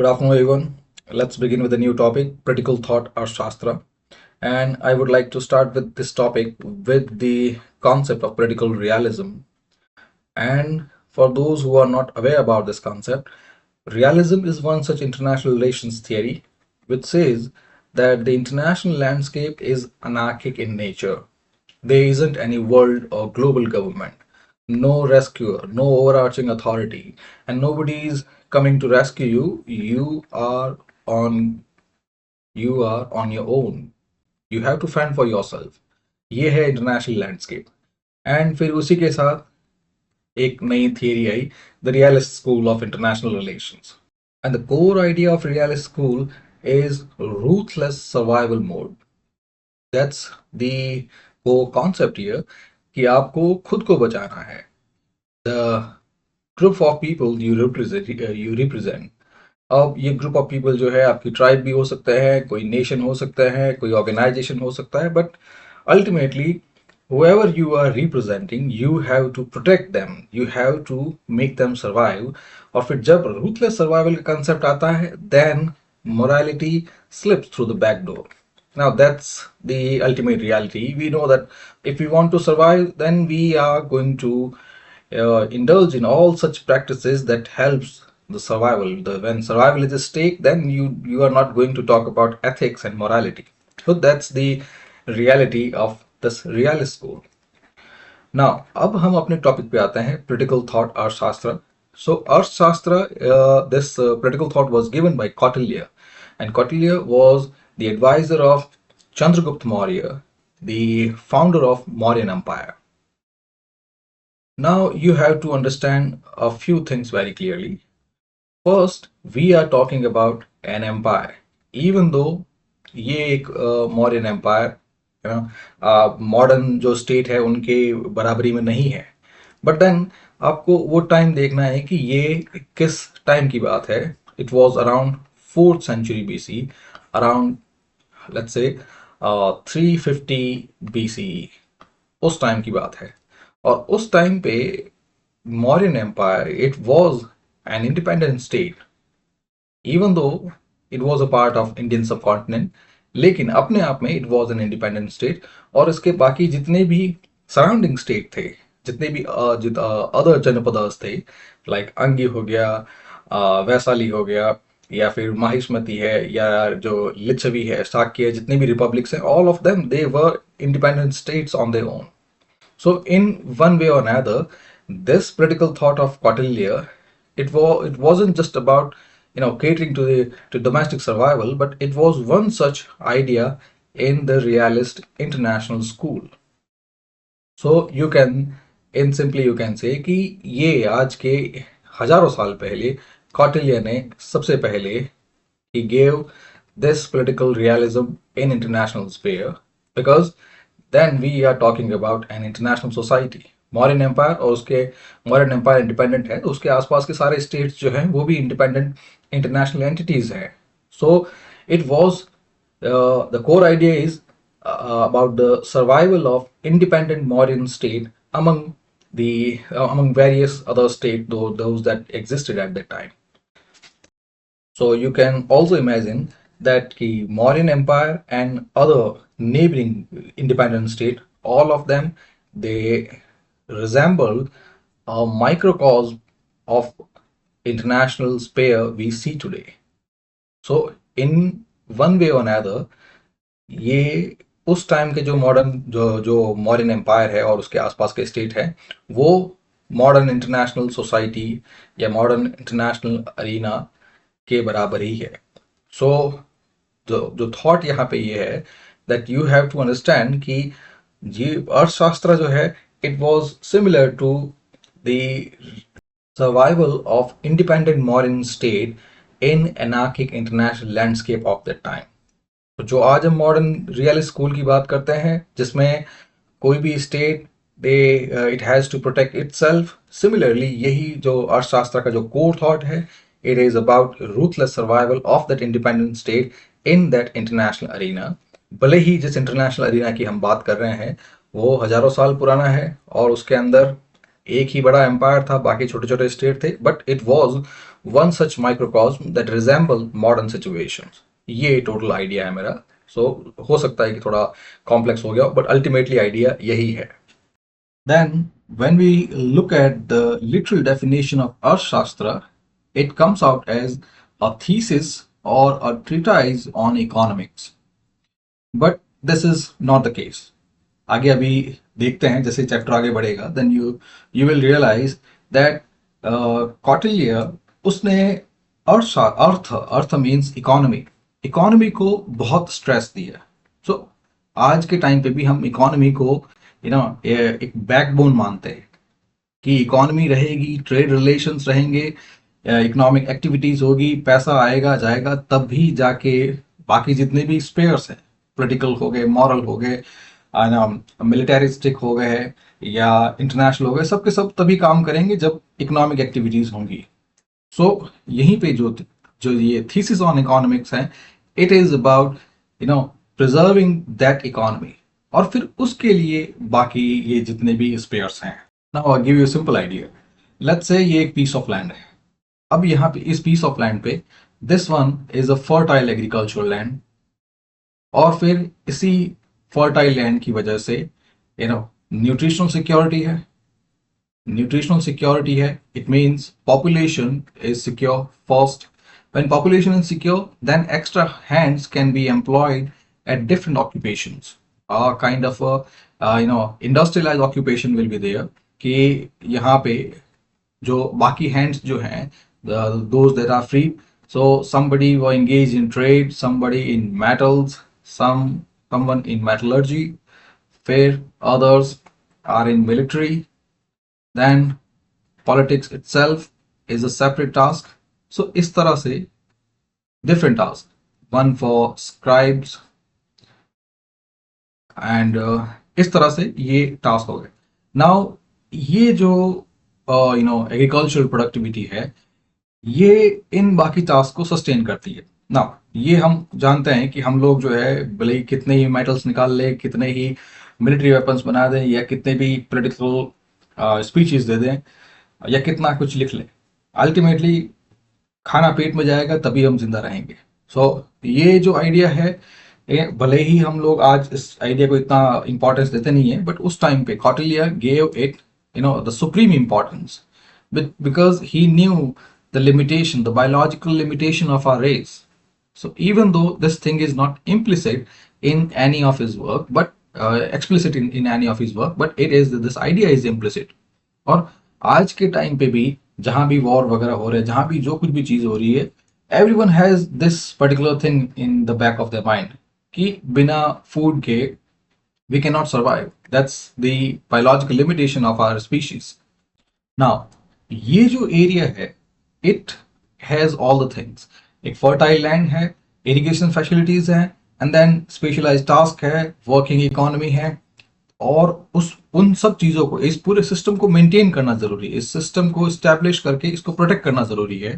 Good afternoon, everyone. Let's begin with a new topic, critical thought or Shastra. And I would like to start with this topic with the concept of political realism. And for those who are not aware about this concept, realism is one such international relations theory which says that the international landscape is anarchic in nature. There isn't any world or global government, no rescuer, no overarching authority, and nobody is coming to rescue you. On you are on your own. You have to fend for yourself. ये है international landscape. And फिर उसी के साथ एक नई theory I, the realist school of international relations. And the core idea of realist school is ruthless survival mode. That's the core concept here कि आपको खुद को बचाना है. The group of people you represent. अब ये ग्रुप ऑफ पीपल जो है आपकी ट्राइब भी हो सकता है, कोई नेशन हो सकता है, कोई ऑर्गेनाइजेशन हो सकता है, but ultimately whoever you are representing, you have to protect them, you have to make them survive. और फिर जब ruthless survival का concept आता है, then morality slips through the back door. Now that's the ultimate reality. We know that if we want to survive, then we are going to indulge in all such practices that helps the survival. When survival is at stake, then you are not going to talk about ethics and morality. So that's the reality of this realist school. Now, अब हम अपने topic पे आते हैं, political thought अर्थशास्त्र. So अर्थशास्त्र, this political thought was given by Kautilya, and Kautilya was the advisor of Chandragupta Maurya, the founder of Mauryan Empire. Now you have to understand a few things very clearly. First, we are talking about an empire. Even though ये एक Mauryan empire modern जो state है उनके बराबरी में नहीं है, but then आपको वो टाइम देखना है कि ये किस टाइम की बात है. It was around 4th century BC, around let's say 350 BCE. उस टाइम की बात है. और उस टाइम पे Mauryan empire, it was an independent state, even though it was a part of Indian subcontinent, लेकिन अपने आप में it was an independent state. और इसके बाकी जितने भी सराउंडिंग स्टेट थे, जितने भी अदर जनपदास थे, लाइक अंगी हो गया, वैशाली हो गया, या फिर माहिष्मती है, या जो लिच्छवी है, शाक्य है, जितने भी रिपब्लिक्स हैं, all of them they were independent states on their own. So in one way or another, this political thought of Kautilya, it wasn't just about catering to domestic survival, but it was one such idea in the realist international school. So you can say कि ये आज के हजारों साल पहले कौटिल्य ने सबसे पहले he gave this political realism in international sphere, because then we are talking about an international society. Mauryan empire, और उसके मौर्यन एम्पायर इंडिपेंडेंट है तो उसके आसपास के सारे स्टेट्स जो हैं वो भी इंडिपेंडेंट इंटरनेशनल एंटिटीज हैं. So it was the core idea is about the survival of independent Mauryan state among various other states, those that existed at that time. So you can also imagine that the Mauryan Empire and other neighboring independent state, all of them, they resemble a microcosm of international sphere we see today. So in one way or another, ये उस time के जो modern empire है और उसके आसपास के state है, वो मॉडर्न इंटरनेशनल सोसाइटी या मॉडर्न इंटरनेशनल अरीना के बराबर ही है. सो जो थॉट यहाँ पे ये है that you have to understand कि ये अर्थशास्त्र जो है, it was similar to the survival of independent Mauryan state in anarchic international landscape of that time. तो जो आज हम मॉडर्न रियलिस्ट स्कूल की बात करते हैं, जिसमें कोई भी state it has to protect itself, similarly यही जो अर्थशास्त्र का जो कोर थॉट है, it is about ruthless survival of that independent state in that international arena. भले ही जिस इंटरनेशनल अरीना की हम बात कर रहे हैं वो हजारों साल पुराना है और उसके अंदर एक ही बड़ा एम्पायर था, बाकी छोटे छोटे स्टेट थे, but it was one such microcosm that resemble modern situations. ये टोटल आइडिया है मेरा. सो हो सकता है कि थोड़ा कॉम्प्लेक्स हो गया, बट अल्टीमेटली आइडिया यही है. Then, when we look at the literal definition of Arthashastra, it comes out as a thesis or a treatise on economics. But this is not the case. आगे अभी देखते हैं, जैसे chapter आगे बढ़ेगा, then you will realize that Kautilya उसने अर्थ means economy को बहुत स्ट्रेस दिया. सो आज के टाइम पे भी हम इकोनॉमी को एक बैकबोन मानते हैं कि इकोनॉमी रहेगी, ट्रेड रिलेशंस रहेंगे, इकोनॉमिक एक्टिविटीज होगी, पैसा आएगा जाएगा, तब भी जाके बाकी जितने भी स्पेयर्स हैं, पॉलिटिकल हो गए, मॉरल हो गए, मिलिटरिस्टिक हो गए या इंटरनेशनल हो गए, सबके सब तभी काम करेंगे जब इकोनॉमिक एक्टिविटीज होंगी. सो यहीं पे जो ये थीसिस ऑन इकोनॉमिक्स है, it is about preserving that economy, और फिर उसके लिए बाकी ये जितने भी स्पेयर्स हैं. Now I give you simple idea. Let's say ये एक पीस ऑफ लैंड है. अब यहाँ पे इस पीस ऑफ लैंड पे this one is a fertile agricultural land, और फिर इसी फर्टाइल लैंड की वजह से न्यूट्रिशनल सिक्योरिटी है. न्यूट्रिशनल सिक्योरिटी है, it means population is secure first. When population is secure, then extra hands can be employed at different occupations. A kind of industrialized occupation will be there. कि यहाँ पे जो बाकी hands जो हैं, those that are free, so somebody will engage in trade, somebody in metals, someone in metallurgy, फिर others are in military. Then politics itself is a separate task. So इस तरह से different tasks, one for scribes and इस तरह से ये task हो गए. नाउ ये जो एग्रीकल्चरल प्रोडक्टिविटी है, ये इन बाकी टास्क को सस्टेन करती है. नाउ ये हम जानते हैं कि हम लोग जो है भले ही कितने ही मेटल्स निकाल ले, कितने ही मिलिट्री वेपन्स बना दें, या कितने भी पोलिटिकल स्पीचेस दे दें, या कितना कुछ लिख लें, अल्टीमेटली खाना पेट में जाएगा तभी हम जिंदा रहेंगे. सो ये जो आइडिया है, भले ही हम लोग आज इस आइडिया को इतना इंपॉर्टेंस देते नहीं है, बट उस टाइम पे Kautilya gave it the supreme importance, because he knew the limitation, the biological limitation of our race. So even though this thing is not implicit in any of his work, but explicit in any of his work, but it is, this idea is implicit. और आज के time पे भी जहां भी war वगैरह हो रहे हैं, जहां भी जो कुछ भी चीज हो रही है, everyone has this particular thing in the back of the mind कि बिना फूड के we can not survive. That's the biological limitation of our species. Now ये जो एरिया है, it has all the things. एक फर्टाइल लैंड है, irrigation facilities हैं, and then specialized task है, वर्किंग इकोनॉमी है, और उन सब चीजों को, इस पूरे सिस्टम को मेंटेन करना जरूरी है, इस सिस्टम को स्टैब्लिश करके इसको प्रोटेक्ट करना जरूरी है.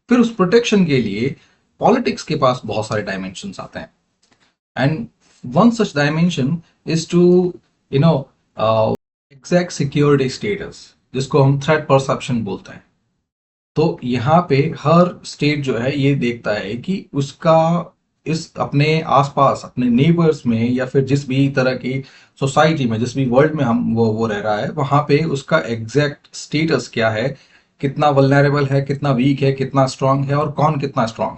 फिर उस प्रोटेक्शन के लिए पॉलिटिक्स के पास बहुत सारे डायमेंशंस आते हैं, and one such dimension is to exact security status, जिसको हम थ्रेट परसेप्शन बोलते हैं. तो यहाँ पे हर स्टेट जो है ये देखता है कि उसका इस अपने आसपास, अपने नेबर्स में, या फिर जिस भी तरह की सोसाइटी में, जिस भी वर्ल्ड में हम वो रह रहा है, वहां पे उसका एग्जैक्ट स्टेटस क्या है, कितना वल्नरेबल है, कितना वीक है, कितना स्ट्रांग है, और कौन कितना स्ट्रांग.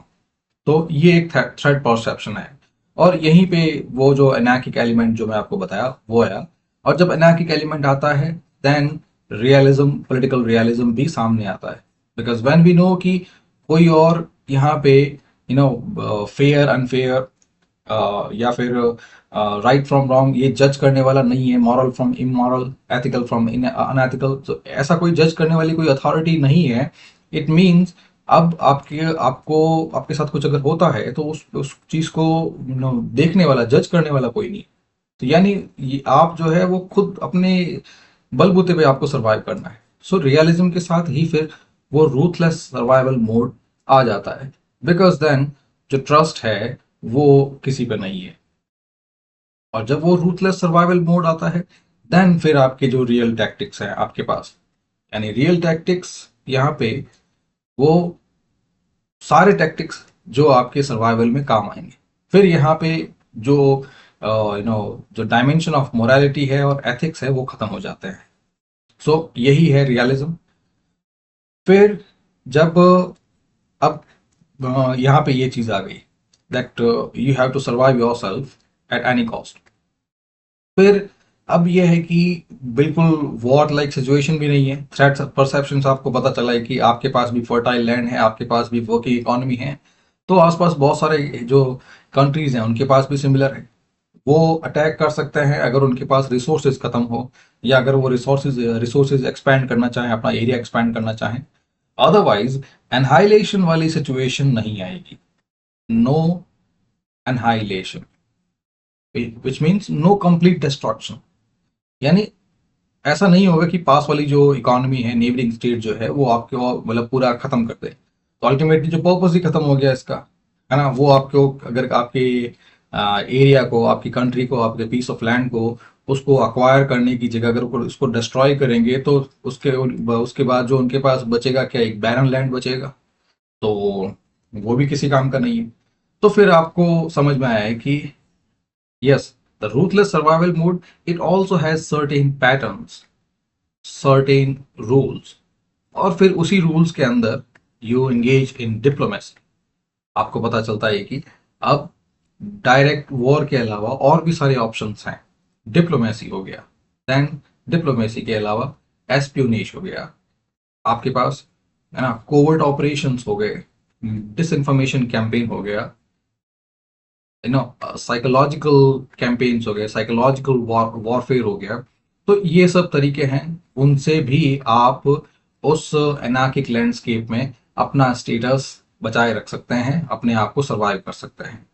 तो ये एक थ्रेट परसेप्शन है. और यहीं पे वो जो अनैर्किक एलिमेंट जो मैं आपको बताया वो आया. और जब अनैर्किक एलिमेंट आता है, देन रियलिज्म, पॉलिटिकल रियलिज्म भी सामने आता है. बिकॉज व्हेन वी नो कि कोई और यहाँ पे फेयर अनफेयर या फिर राइट फ्रॉम रॉन्ग ये जज करने वाला नहीं है, moral from immoral, ethical from unethical, तो ऐसा कोई जज करने वाली कोई अथॉरिटी नहीं है. इट मीन्स अब आपके साथ कुछ अगर होता है तो उस चीज को देखने वाला, जज करने वाला कोई नहीं. तो यानी आप जो है वो खुद अपने बलबूते पे आपको सर्वाइव करना है. सो रियलिज्म के साथ ही फिर वो रूथलेस सर्वाइवल मोड आ जाता है, बिकॉज देन जो ट्रस्ट है वो किसी पे नहीं है. और जब वो रूथलेस सर्वाइवल मोड आता है, देन फिर आपके जो रियल टैक्टिक्स हैं आपके पास, यानी रियल टैक्टिक्स यहाँ पे वो सारे टैक्टिक्स जो आपके सर्वाइवल में काम आएंगे। फिर यहाँ पे जो जो डायमेंशन ऑफ मोरालिटी है और एथिक्स है वो खत्म हो जाते हैं। सो यही है रियलिज्म। फिर जब अब यहाँ पे ये चीज आ गई that you have to survive yourself at any cost. फिर अब ये है कि बिल्कुल वॉर लाइक सिचुएशन भी नहीं है। थ्रेट परसेप्शन से आपको पता चला है कि आपके पास भी फर्टाइल लैंड है, आपके पास भी वर्किंग इकोनॉमी है, तो आसपास बहुत सारे जो कंट्रीज हैं उनके पास भी सिमिलर है। वो अटैक कर सकते हैं अगर उनके पास रिसोर्सेज खत्म हो, या अगर वो रिसोर्सेज एक्सपैंड करना चाहें, अपना एरिया एक्सपैंड करना चाहें। अदरवाइज एनहाइलेशन वाली सिचुएशन नहीं आएगी। No annihilation which means no complete destruction. यानी ऐसा नहीं होगा कि पास वाली जो इकोनॉमी है, नेबरिंग स्टेट जो है, वो आपको मतलब पूरा खत्म कर दे। तो अल्टीमेटली जो पर्पस ही खत्म हो गया इसका, है ना। वो आपको अगर आपके एरिया को, आपकी कंट्री को, आपके पीस ऑफ लैंड को, उसको अक्वायर करने की जगह अगर उसको डिस्ट्रॉय करेंगे तो उसके उसके बाद जो उनके पास बचेगा क्या, एक बैरन लैंड बचेगा। तो वो भी किसी काम का नहीं है। तो फिर आपको समझ में आया है कि yes, the ruthless survival mode, it also has certain patterns, certain rules, और फिर उसी रूल्स के अंदर यू एंगेज इन डिप्लोमेसी। आपको पता चलता है कि अब डायरेक्ट वॉर के अलावा और भी सारे ऑप्शंस हैं। डिप्लोमेसी हो गया, देन डिप्लोमेसी के अलावा एस्पियोनेज हो गया आपके पास, है ना। कोवर्ट ऑपरेशंस हो गए, डिस इंफॉर्मेशन कैंपेन हो गया, साइकोलॉजिकल कैंपेन्स हो गए, साइकोलॉजिकल वॉरफेयर हो गया। तो ये सब तरीके हैं, उनसे भी आप उस एनार्किक लैंडस्केप में अपना स्टेटस बचाए रख सकते हैं, अपने आप को सरवाइव कर सकते हैं।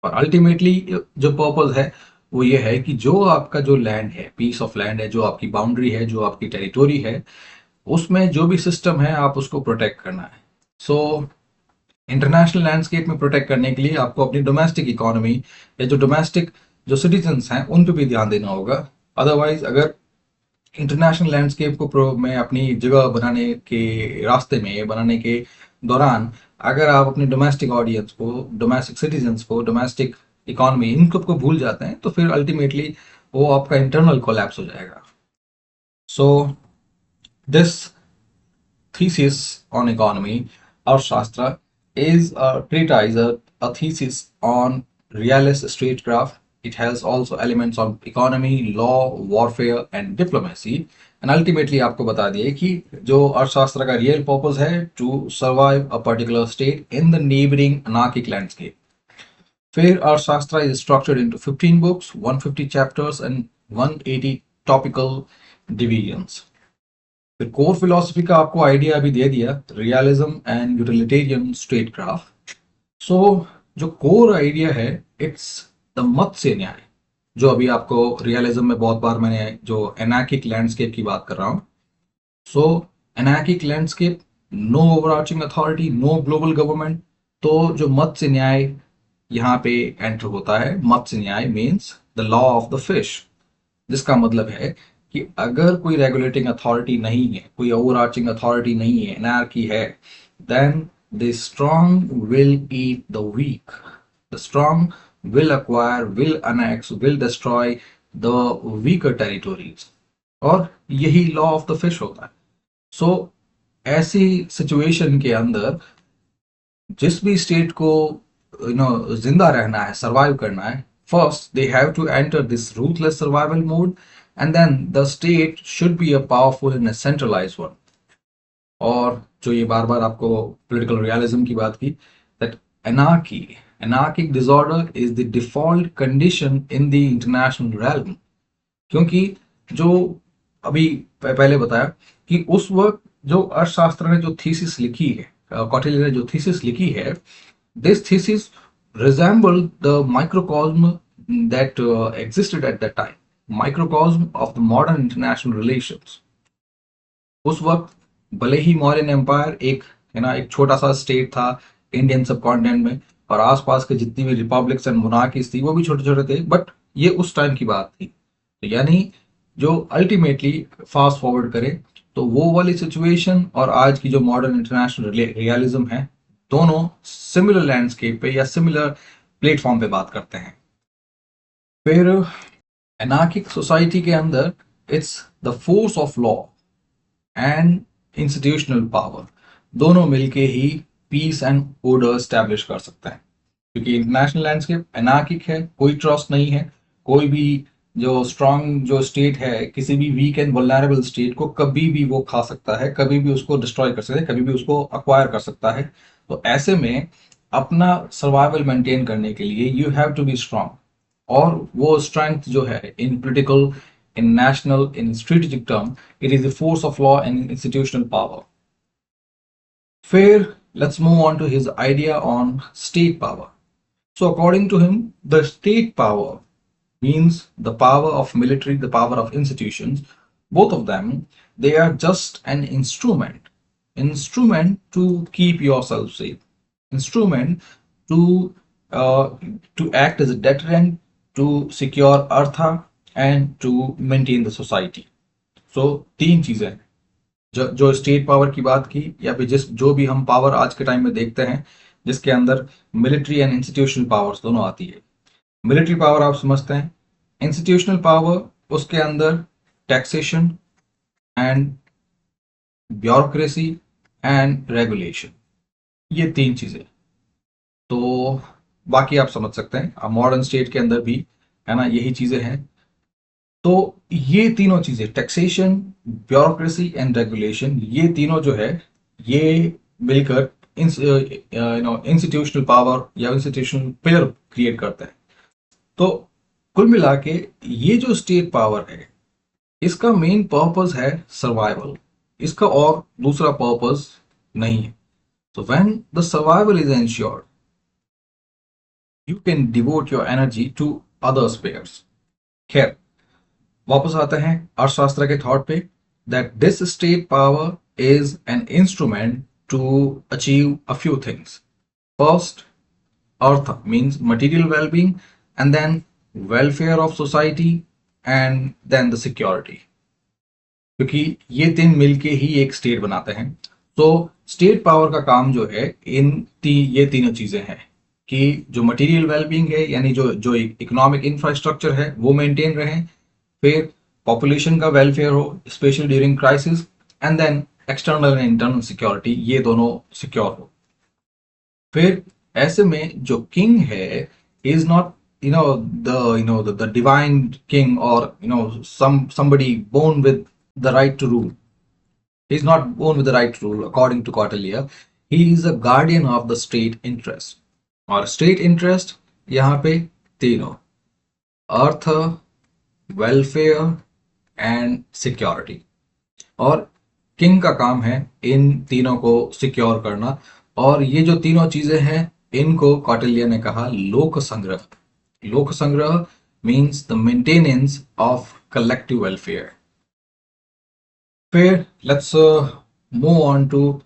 और अल्टीमेटली जो पर्पस है वो ये है कि जो आपका जो लैंड है, पीस ऑफ लैंड है, जो आपकी बाउंड्री है, जो आपकी टेरिटोरी है, उसमें जो भी सिस्टम है आप उसको प्रोटेक्ट करना है। सो इंटरनेशनल लैंडस्केप में प्रोटेक्ट करने के लिए आपको अपनी डोमेस्टिक इकोनॉमी या जो डोमेस्टिक जो सिटीजन्स हैं उन पर भी ध्यान देना होगा। अदरवाइज अगर इंटरनेशनल लैंडस्केप को में अपनी जगह बनाने के रास्ते में, बनाने के दौरान, अगर आप अपने डोमेस्टिक ऑडियंस को, डोमेस्टिक सिटीजन्स को, डोमेस्टिक इकोनॉमी, इन सब को भूल जाते हैं, तो फिर अल्टीमेटली वो आपका इंटरनल कोलैप्स हो जाएगा। So this thesis on economy, Arthashastra, is a treatise, a thesis on realist statecraft. It has also elements of economy, law, warfare and diplomacy. And ultimately आपको बता दिए कि जो अर्थशास्त्र का रियल पर्पस है to survive a particular state in the neighbouring anarchic landscape. फिर अर्थशास्त्र is structured into 15 books, 150 chapters and 180 topical divisions. फिर कोर फिलोसफी का आपको आइडिया अभी दे दिया, रियलिज्म एंड यूटिलिटेरियन स्टेटक्राफ्ट। सो जो कोर आइडिया है, इट्स द मत से न्याय, जो अभी आपको रियलिज्म में बहुत बार मैंने जो एनार्किक लैंडस्केप की बात कर रहा हूँ। So anarchic landscape, no overarching authority, no global government. तो जो मत से न्याय यहाँ पे एंटर होता है, मत से न्याय means the law of the fish, जिसका मतलब है कि अगर कोई रेगुलेटिंग अथॉरिटी नहीं है, कोई ओवरआर्चिंग अथॉरिटी नहीं है, एनार्की है, then the strong will eat the weak, the strong will acquire, will annex, will destroy the weaker territories. और यही लॉ ऑफ द फिश होता है। सो ऐसी सिचुएशन के अंदर जिस भी स्टेट को जिंदा रहना है, सरवाइव करना है, first they have to enter this ruthless survival mode, and then the state should be a powerful and a centralized one. और जो ये बार बार आपको political realism की बात की, that anarchic disorder is the default condition in the international realm. क्योंकि जो अभी पहले बताया कि उस वक्त जो अर्थशास्त्र ने जो थीसिस लिखी है, कौटिल्य ने जो थीसिस लिखी है, this thesis resembled the microcosm that existed at that time, microcosm of the modern international relations. उस वक्त भले ही मौर्यन एम्पायर एक, है ना, एक छोटा सा स्टेट था इंडियन सब कॉन्टिनेंट में, और आसपास के जितनी भी रिपब्लिक्स एंड मोनार्कीज थी वो भी छोटे छोटे थे, बट ये उस टाइम की बात थी। तो यानी जो अल्टीमेटली फास्ट फॉरवर्ड करे तो वो वाली सिचुएशन और आज की जो मॉडर्न इंटरनेशनल रियलिज्म है, दोनों सिमिलर लैंडस्केप पे या सिमिलर प्लेटफॉर्म पे बात करते हैं। फिर एनार्किक सोसाइटी के अंदर it's the force of law and institutional power, दोनों मिलके ही पीस एंड ऑर्डर स्टैब्लिश कर सकते हैं। क्योंकि इंटरनेशनल लैंडस्केप एनार्किक है, कोई ट्रस्ट नहीं है, कोई भी जो स्ट्रांग जो स्टेट है किसी भी वीक एंड वल्नरेबल स्टेट को कभी भी वो खा सकता है, कभी भी उसको डिस्ट्रॉय कर सकता है, कभी भी उसको अक्वायर कर सकता है। तो ऐसे में अपना सर्वाइवल मेंटेन करने के लिए you have to be strong, और वो स्ट्रेंथ जो है in political, in national, in strategic term, it is the force of law and institutional power. फिर let's move on to his idea on state power. So according to him, the state power means the power of military, the power of institutions, both of them, they are just an instrument to keep yourself safe, instrument to uh, to act as a deterrent, to secure artha and to maintain the society. So तीन चीजें हैं। जो state power की बात की, या फिर जिस जो भी हम पावर आज के टाइम में देखते हैं जिसके अंदर मिलिट्री एंड इंस्टीट्यूशनल पावर्स दोनों आती है। मिलिट्री पावर आप समझते हैं, इंस्टीट्यूशनल पावर उसके अंदर taxation and bureaucracy and regulation, ये तीन चीजें। तो बाकी आप समझ सकते हैं, अब मॉडर्न स्टेट के अंदर भी है ना यही चीजें हैं। तो ये तीनों चीजें, टैक्सेशन, ब्यूरोक्रेसी एंड रेगुलेशन, ये तीनों जो है ये मिलकर इंस्टीट्यूशनल पावर या इंस्टीट्यूशनल पिलर क्रिएट करते हैं। तो कुल मिला के ये जो स्टेट पावर है इसका मेन पर्पस है सर्वाइवल, इसका और दूसरा पर्पस नहीं है। So when the survival is ensured, you can devote your energy to other spheres. खैर, वापस आते हैं अर्थशास्त्र के थॉट पे, that this state power is an instrument to achieve a few things. First, artha means material well-being, and then welfare of society, and then the security. क्योंकि ये तीन मिलके ही एक स्टेट बनाते हैं। तो स्टेट पावर का काम जो है ये तीनों चीजें हैं कि जो मटेरियल वेलबींग है, यानी जो इकोनॉमिक इंफ्रास्ट्रक्चर है वो मेंटेन रहे, फिर पॉपुलेशन का वेलफेयर हो specially during crisis, and then external and internal security, ये दोनों सिक्योर हो। फिर ऐसे में जो किंग है is not the divine king, or somebody born with the right to rule. He is not born with the right to rule. According to Kautilya, he is a guardian of the state interest. और state interest यहाँ पे तीनों, अर्थ, welfare and security, और king का काम है इन तीनों को सिक्योर करना। और ये जो तीनों चीजें हैं इनको कौटिल्य ने कहा लोक संग्रह। Lok sangrah means the maintenance of collective welfare. फिर let's move on to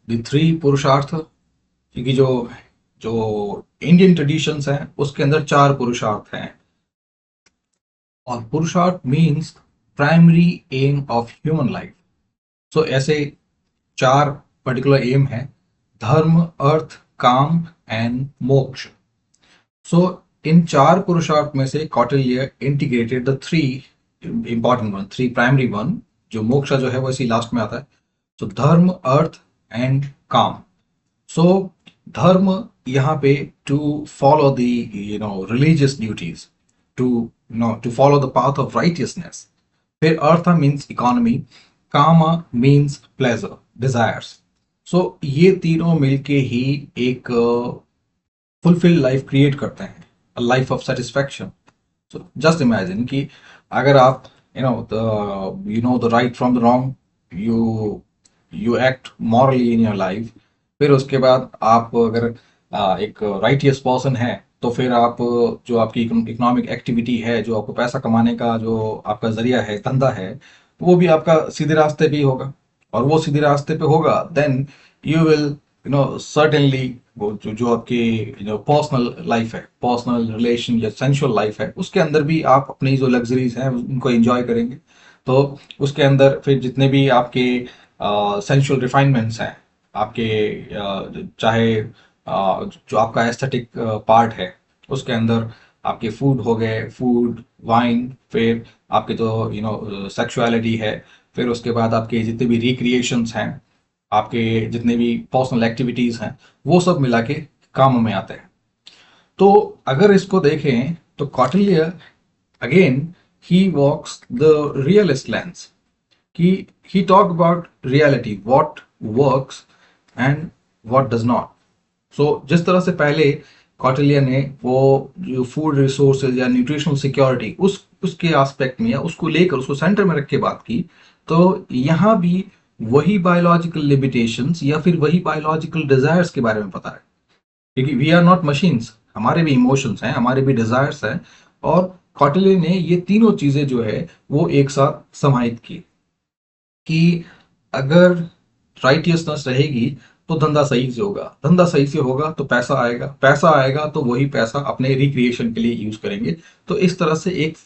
the three purushartha, क्योंकि जो इंडियन ट्रेडिशंस हैं उसके अंदर चार पुरुषार्थ हैं, और purushartha means primary aim of human life. So ऐसे चार पर्टिकुलर एम है, धर्म, अर्थ, काम एंड मोक्ष। सो इन चार पुरुषार्थ में से Kautilya integrated the three important one, three primary one, जो मोक्ष जो है वो इसी लास्ट में आता है। सो धर्म, अर्थ एंड काम। सो धर्म यहाँ पे to follow the religious duties, to follow the path of righteousness. फिर artha means economy, kama means pleasure, desires. So ये तीनों मिलके ही एक फुलफिल लाइफ क्रिएट करते हैं, a life of satisfaction. So just imagine कि अगर आप the right from the wrong, you act morally in your life, फिर उसके बाद आप अगर एक राइटियस पर्सन है तो फिर आप जो आपकी इकोनॉमिक एक्टिविटी है, जो आपको पैसा कमाने का जो आपका जरिया है, धंधा है, वो भी आपका सीधे रास्ते पे ही होगा। और वो सीधे रास्ते पे होगा देन यू विल सर्टेनली वो जो आपकी पर्सनल लाइफ है, पर्सनल रिलेशन या सेंशुअल लाइफ है, उसके अंदर भी आप अपनी जो लग्जरीज हैं उनको एंजॉय करेंगे। तो उसके अंदर फिर जितने भी आपके सेंशुअल रिफाइनमेंट्स हैं, आपके चाहे जो आपका एस्थेटिक पार्ट है उसके अंदर आपके फूड हो गए, फूड, वाइन, फिर आपके जो सेक्सुअलिटी है, फिर उसके बाद आपके जितने भी रिक्रिएशंस हैं, आपके जितने भी पर्सनल एक्टिविटीज हैं, वो सब मिला के काम में आते हैं। तो अगर इसको देखें तो कौटिल्य अगेन ही वॉक्स द रियलिस्ट लेंस कि he talked about reality, what works and what does not. So जिस तरह से पहले कौटिल्य ने वो जो फूड रिसोर्सेज या न्यूट्रिशनल सिक्योरिटी उसके एस्पेक्ट में या उसको लेकर उसको सेंटर में रख के बात की, तो यहाँ भी वही बायोलॉजिकल लिमिटेशंस या फिर वही बायोलॉजिकल डिजायर्स के बारे में पता है, क्योंकि वी आर नॉट मशीन्स, हमारे भी इमोशंस हैं, हमारे भी डिजायर्स हैं। और कौटिल्य ने ये तीनों चीजें जो है वो एक साथ समाहित की कि अगर राइटियसनेस रहेगी तो धंधा सही से होगा, धंधा सही से होगा तो पैसा आएगा, पैसा आएगा तो वही पैसा अपने रिक्रिएशन के लिए यूज करेंगे। तो इस तरह से एक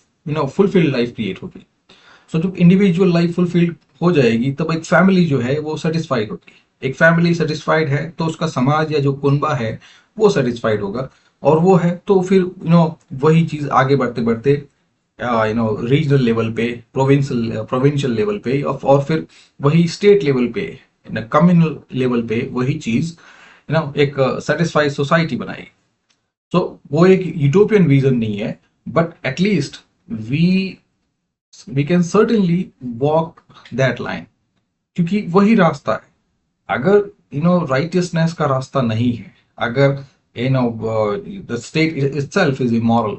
फुलफिल्ड लाइफ क्रिएट होगी। सो जब इंडिविजुअल लाइफ फुलफिल्ड हो जाएगी तब एक फैमिली जो है वो सेटिस्फाइड होगी। एक फैमिली सेटिस्फाइड है तो उसका समाज या जो कुनबा है वो सेटिस्फाइड होगा, और वो है तो फिर वही चीज आगे बढ़ते बढ़ते रीजनल लेवल पे, प्रोविंशियल प्रोविंशियल लेवल पे, और फिर वही स्टेट लेवल पे, कम्युनल लेवल पे वही चीज एक सेटिस्फाइड सोसाइटी बनाएगी। सो वो एक यूटोपियन विजन नहीं है, but at least we we can certainly walk that line, क्योंकि वही रास्ता है। अगर राइटियसनेस का रास्ता नहीं है, अगर the state itself is immoral,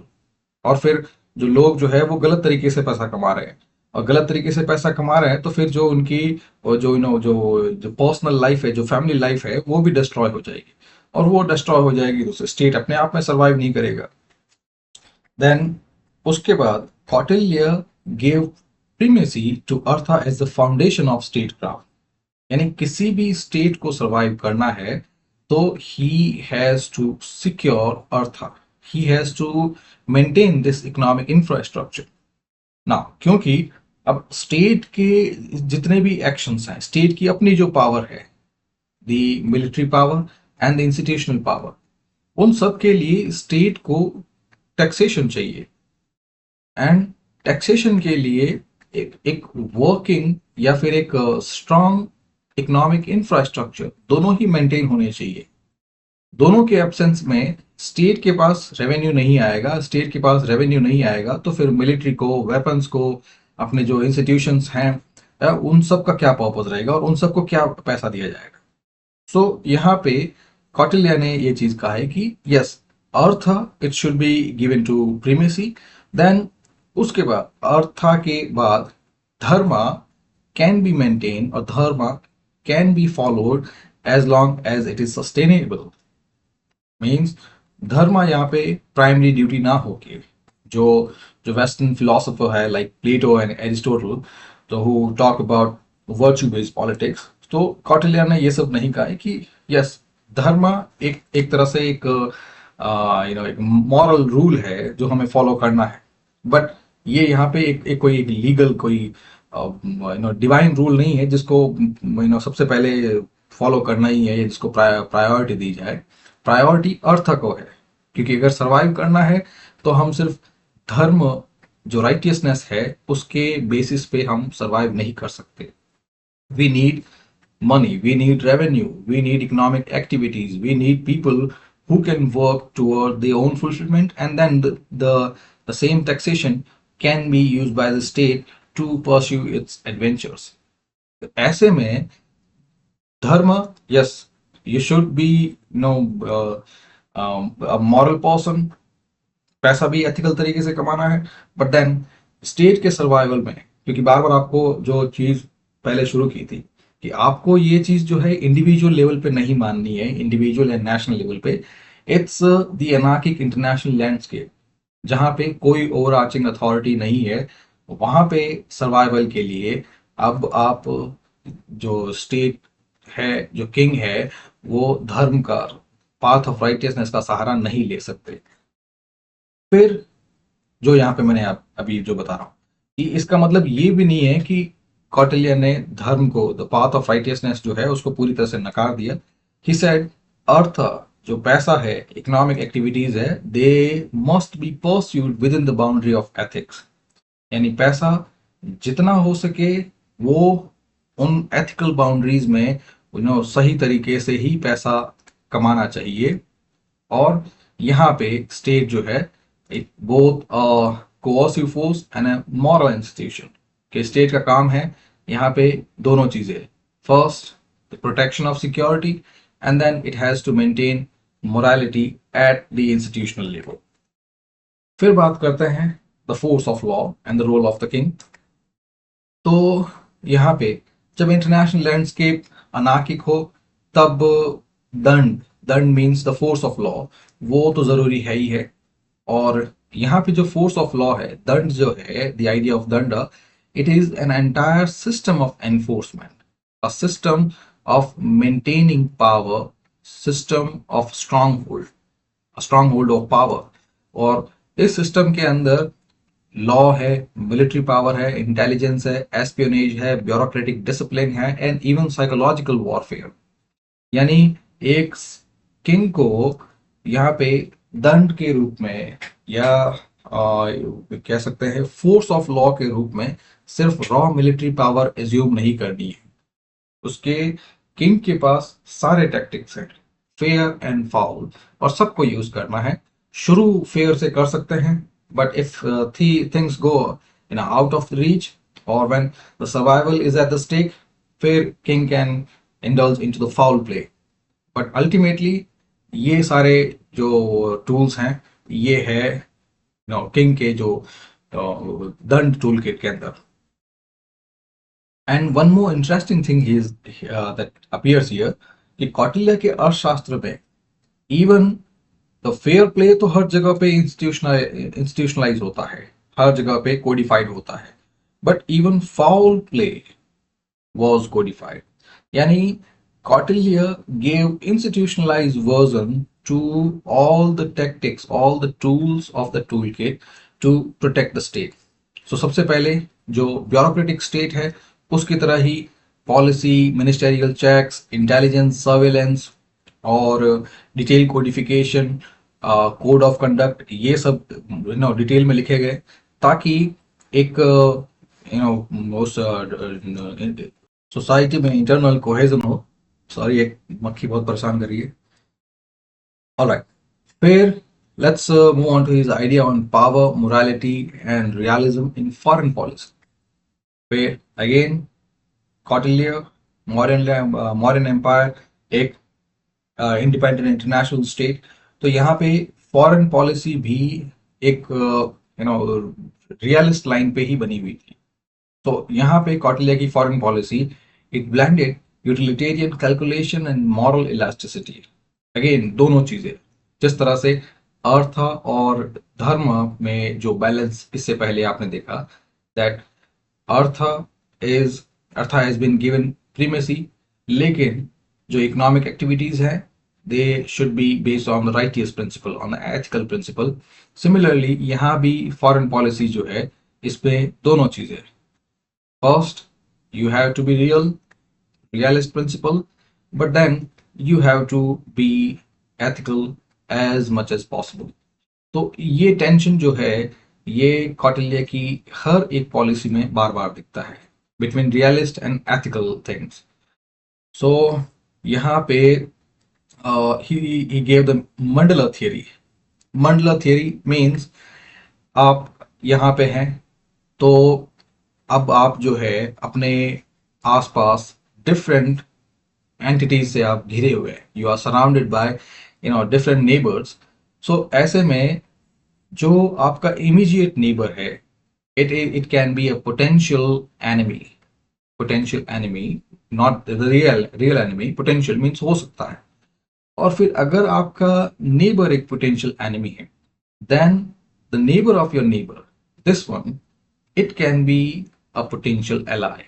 और फिर जो लोग जो है वो गलत तरीके से पैसा कमा रहे हैं, और गलत तरीके से पैसा कमा रहे हैं, तो फिर जो उनकी और जो जो जो पर्सनल लाइफ है, जो फैमिली लाइफ है, वो भी डिस्ट्रॉय हो जाएगी। और वो डिस्ट्रॉय हो जाएगी तो स्टेट अपने आप में सर्वाइव नहीं करेगा। देन उसके बाद Kautilya give primacy to artha as the foundation of state craft, यानी किसी भी स्टेट को सरवाइव करना है तो he has to secure artha, he has to maintain this economic infrastructure ना, क्योंकि अब स्टेट के जितने भी एक्शंस हैं, स्टेट की अपनी जो पावर है, the military power and the institutional power, उन सब के लिए स्टेट को टैक्सेशन चाहिए। एंड टैक्सेशन के लिए एक वर्किंग या फिर एक स्ट्रॉन्ग इकोनॉमिक इंफ्रास्ट्रक्चर दोनों ही मेंटेन होने चाहिए। दोनों के एब्सेंस में स्टेट के पास रेवेन्यू नहीं आएगा, स्टेट के पास रेवेन्यू नहीं आएगा तो फिर मिलिट्री को, वेपन्स को, अपने जो इंस्टीट्यूशंस हैं, उन सब का क्या पर्पज रहेगा और उन सबको क्या पैसा दिया जाएगा। सो यहाँ पे कौटिल्य ने ये चीज कहा है कि yes, artha it should be given to primacy. Then उसके बाद अर्था के बाद धर्मा कैन बी मेंटेन, और dharma can be followed as long as it is sustainable. Means धर्म यहाँ पे प्राइमरी ड्यूटी ना होके, जो जो वेस्टर्न फिलोसोफर है लाइक प्लेटो एंड एरिस्टोटल, तो who talk about virtue based politics, तो कौटिल्य ने ये सब नहीं कहा है कि यस, धर्म एक एक तरह से एक एक मॉरल रूल है जो हमें फॉलो करना है, बट ये यहाँ पे एक कोई एक लीगल कोई डिवाइन रूल नहीं है जिसको सबसे पहले फॉलो करना ही है, जिसको प्रायोरिटी दी जाए। प्रायोरिटी अर्थ को है, क्योंकि अगर सरवाइव करना है तो हम सिर्फ धर्म, जो राइटियसनेस है, उसके बेसिस पे हम सरवाइव नहीं कर सकते। We need money, we need revenue, we need economic activities, we need people who can work toward their own fulfillment, and then the same taxation can be used by the state to pursue its adventures. ऐसे में धर्म, yes, you should be a moral person, पैसा भी ethical तरीके से कमाना है, but then state के सर्वाइवल में, क्योंकि बार बार आपको जो चीज पहले शुरू की थी कि आपको ये चीज जो है इंडिविजुअल लेवल पे नहीं माननी है, इंडिविजुअल एंड नेशनल लेवल पे, it's the anarchic international landscape, जहां पे कोई ओवर आर्चिंग अथॉरिटी नहीं है, वहां पे सर्वाइवल के लिए अब आप जो स्टेट है, जो किंग है, वो धर्म का, पाथ ऑफ राइटियसनेस का सहारा नहीं ले सकते। फिर जो यहाँ पे मैंने अभी जो बता रहा हूँ कि इसका मतलब ये भी नहीं है कि कौटिल्य ने धर्म को, द पाथ ऑफ राइटियसनेस जो है उसको पूरी तरह से नकार दिया। ही सेड अर्थ, जो पैसा है, इकोनॉमिक एक्टिविटीज है, they must be pursued within the boundary of ethics. यानी पैसा जितना हो सके वो उन एथिकल बाउंड्रीज में सही तरीके से ही पैसा कमाना चाहिए। और यहाँ पे स्टेट जो है एक both coercive force and a moral institution, कि स्टेट का काम है यहाँ पे दोनों चीजें, first the protection of security and then it has to maintain morality at the institutional level. फिर बात करते हैं the force of law and the role of the king. तो यहाँ पे जब इंटरनेशनल लैंडस्केप अनार्किक हो तब दंड, दंड means the force of law, वो तो जरूरी है ही है। और यहाँ पे जो फोर्स ऑफ लॉ है, दंड जो है, द आइडिया ऑफ दंड, it is an entire system of enforcement, a system of maintaining power, system of strong hold, strong hold of power. और इस सिस्टम के अंदर लॉ है, मिलिट्री पावर है, इंटेलिजेंस है, एस्पियोनेज है, ब्यूरोक्रेटिक डिसिप्लिन है एंड इवन साइकोलॉजिकल वॉरफेयर। यानी एक किंग को यहाँ पे दंड के रूप में या कह सकते हैं फोर्स ऑफ लॉ के रूप में सिर्फ रॉ मिलिट्री पावर एज्यूम नहीं करनी है। उसके किंग के पास सारे टैक्टिक्स हैं, फेयर एंड फाउल, और सबको यूज करना है। शुरू फेयर से कर सकते हैं, but if things go out of reach और when the survival is at the stake, फिर king can indulge into the foul play. But ultimately ये सारे जो टूल्स हैं ये है किंग के जो दंड टूल किट के अंदर। And one more interesting thing is that appears here कि कौटिल्य के अर्थशास्त्र में इवन द फेयर प्ले तो हर जगह पे इंस्टीट्यूशनलाइज होता है, हर जगह पे कोडिफाइड होता है, but even foul play was codified. Yani Kautilya gave institutionalized version to all the tactics, all the tools of the toolkit to protect the state. So सबसे पहले जो ब्यूरोक्रेटिक स्टेट है उसकी तरह ही policy, ministerial checks, intelligence, surveillance और detail codification, code of conduct, ये सब डिटेल में लिखे गए ताकि एक उस सोसाइटी में इंटरनल कोहेजन हो। सॉरी, एक मक्खी बहुत परेशान कर रही है। ऑलराइट, फिर let's move on to his idea on power, morality and realism in foreign policy. फिर अगेन कौटिल्य, मौर्यन एम्पायर, एक इंडिपेंडेंट इंटरनेशनल स्टेट। तो यहाँ पे फॉरेन पॉलिसी भी एक रियलिस्ट लाइन पे ही बनी हुई थी। तो यहाँ पे कौटिल्य की foreign policy, it blended utilitarian calculation and moral elasticity. Again दोनों चीजें, जिस तरह से अर्थ और धर्म में जो बैलेंस इससे पहले आपने देखा, that artha has been given primacy, लेकिन जो इकोनॉमिक एक्टिविटीज है they should be based on the righteous principle, on the ethical principle. Similarly यहाँ भी फॉरेन पॉलिसी जो है इसमें दोनों चीजें, first you have to be realist principle, but then you have to be ethical as much as possible. तो ये tension जो है ये कौटिल्य की हर एक पॉलिसी में बार बार दिखता है, between realist and ethical things. So यहाँ पे he gave the mandala theory. Mandala theory means आप यहाँ पे हैं तो अब आप जो है अपने आसपास डिफरेंट एंटिटीज से आप घिरे हुए हैं, you are surrounded by different neighbours. So ऐसे में जो आपका इमीडिएट नेबर है, it can be a potential enemy, not the real enemy. Potential means हो सकता है। और फिर अगर आपका नेबर एक पोटेंशियल एनिमी है, then the neighbour of your neighbour, this one, it can be a potential ally.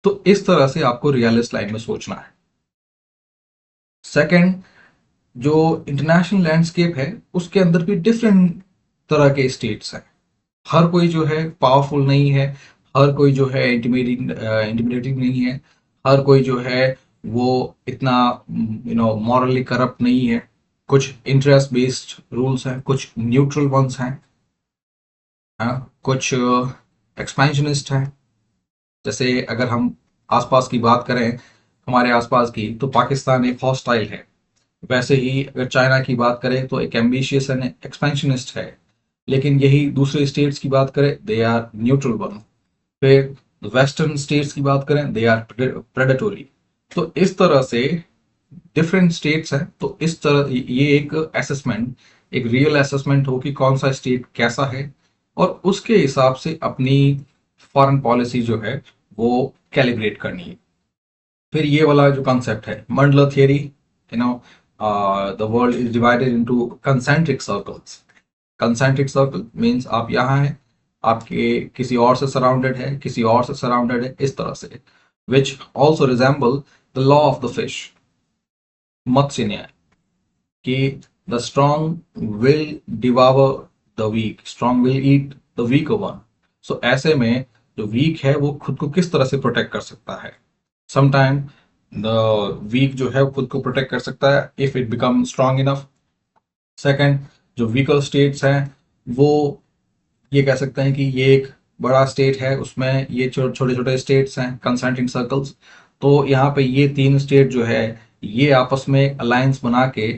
तो इस तरह से आपको रियलिस्ट लाइन में सोचना है। सेकंड, जो इंटरनेशनल लैंडस्केप है उसके अंदर भी डिफरेंट तरह के स्टेट्स हैं। हर कोई जो है पावरफुल नहीं है, हर कोई जो है इंटिमिडेटिंग नहीं है, हर कोई जो है वो इतना मॉरली करप्ट नहीं है। कुछ इंटरेस्ट बेस्ड रूल्स हैं, कुछ न्यूट्रल वंस हैं, कुछ एक्सपेंशनिस्ट हैं। जैसे अगर हम आसपास की बात करें, हमारे आसपास की, तो पाकिस्तान एक हॉस्टाइल है। वैसे ही अगर चाइना की बात करें तो एक एम्बिशियस एंड एक्सपेंशनिस्ट है। लेकिन यही दूसरे स्टेट्स की बात करें, दे आर न्यूट्रल वन। फिर वेस्टर्न स्टेट्स की बात करें, दे आर प्रेडेटोरी। तो इस तरह से डिफरेंट स्टेट्स हैं। तो इस तरह ये एक असेसमेंट, एक रियल असेसमेंट हो कि कौन सा स्टेट कैसा है, और उसके हिसाब से अपनी फॉरेन पॉलिसी जो है वो कैलिब्रेट करनी है। फिर ये वाला जो कॉन्सेप्ट है Mandla theory, the world is divided into concentric circles. Concentric circle means आप यहाँ हैं, आपके किसी और से सराउंडेड है, किसी और से सराउंडेड है, इस तरह से। Which also resemble the law of the fish, matsya nyaya, कि the strong will devour the weak, strong will eat the weak one. So ऐसे में जो वीक है वो खुद को किस तरह से प्रोटेक्ट कर सकता है। समटाइम द वीक जो है वो खुद को प्रोटेक्ट कर सकता है if it become strong enough. Second, जो वीकर स्टेट्स हैं वो ये कह सकते हैं कि ये एक बड़ा स्टेट है, उसमें ये छोटे छोटे स्टेट्स हैं कंसेंट्रिक सर्कल्स। तो यहाँ पे ये तीन स्टेट जो है ये आपस में अलायंस बना के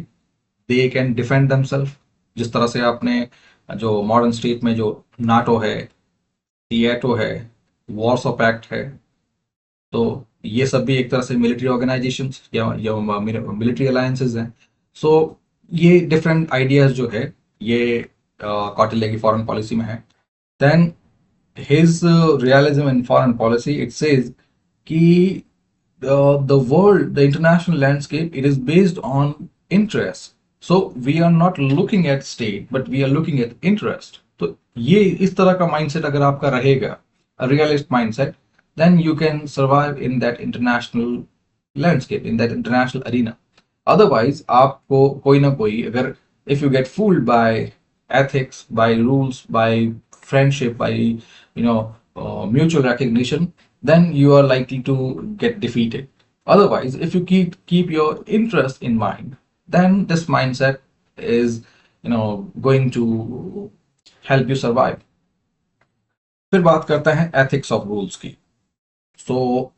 दे कैन डिफेंड देमसेल्फ। जिस तरह से आपने जो मॉडर्न स्टेट में जो नाटो है, सीएटो है, वॉर्सो पैक्ट है, तो ये सब भी एक तरह से मिलिट्री ऑर्गेनाइजेशंस या मिलिट्री अलायंसेस हैं। सो ये डिफरेंट आइडियाज जो है ये कौटिल्य की फॉरेन पॉलिसी में है। Then his realism in foreign policy, it says कि the world, the international landscape, it is based on interest. So we are not looking at state, but we are looking at interest. तो ये इस तरह का mindset अगर आपका रहेगा, a realist mindset, then you can survive in that international landscape, in that international arena. Otherwise आपको कोई ना कोई अगर, if you get fooled by ethics, by rules, by friendship, by mutual recognition, then you are likely to get defeated. Otherwise, if you keep your interest in mind, then this mindset is going to help you survive. फिर बात करते हैं ethics of rules की। So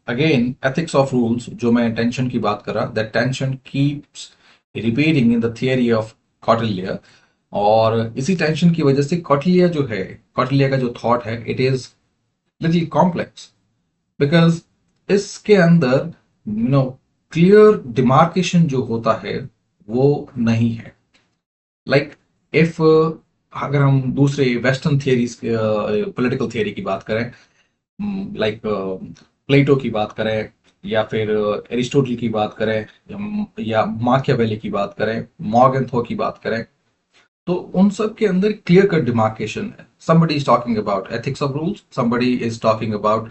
again ethics of rules, जो मैं tension की बात कर रहा, that tension keeps repeating in the theory of Kautilya. और इसी टेंशन की वजह से कौटिल्य जो है, कौटिल्य का जो थॉट है, it is little complex, because इसके अंदर क्लियर डिमार्केशन जो होता है वो नहीं है। लाइक इफ अगर हम दूसरे वेस्टर्न थियरीज, पॉलिटिकल थियरी की बात करें, लाइक प्लेटो की बात करें, या फिर एरिस्टोटल की बात करें, या माकियावेली की बात करें, मॉर्गन थो की बात करें, तो उन सब के अंदर क्लियर कट डिमार्केशन है। somebody is talking about ethics of rules, somebody is talking about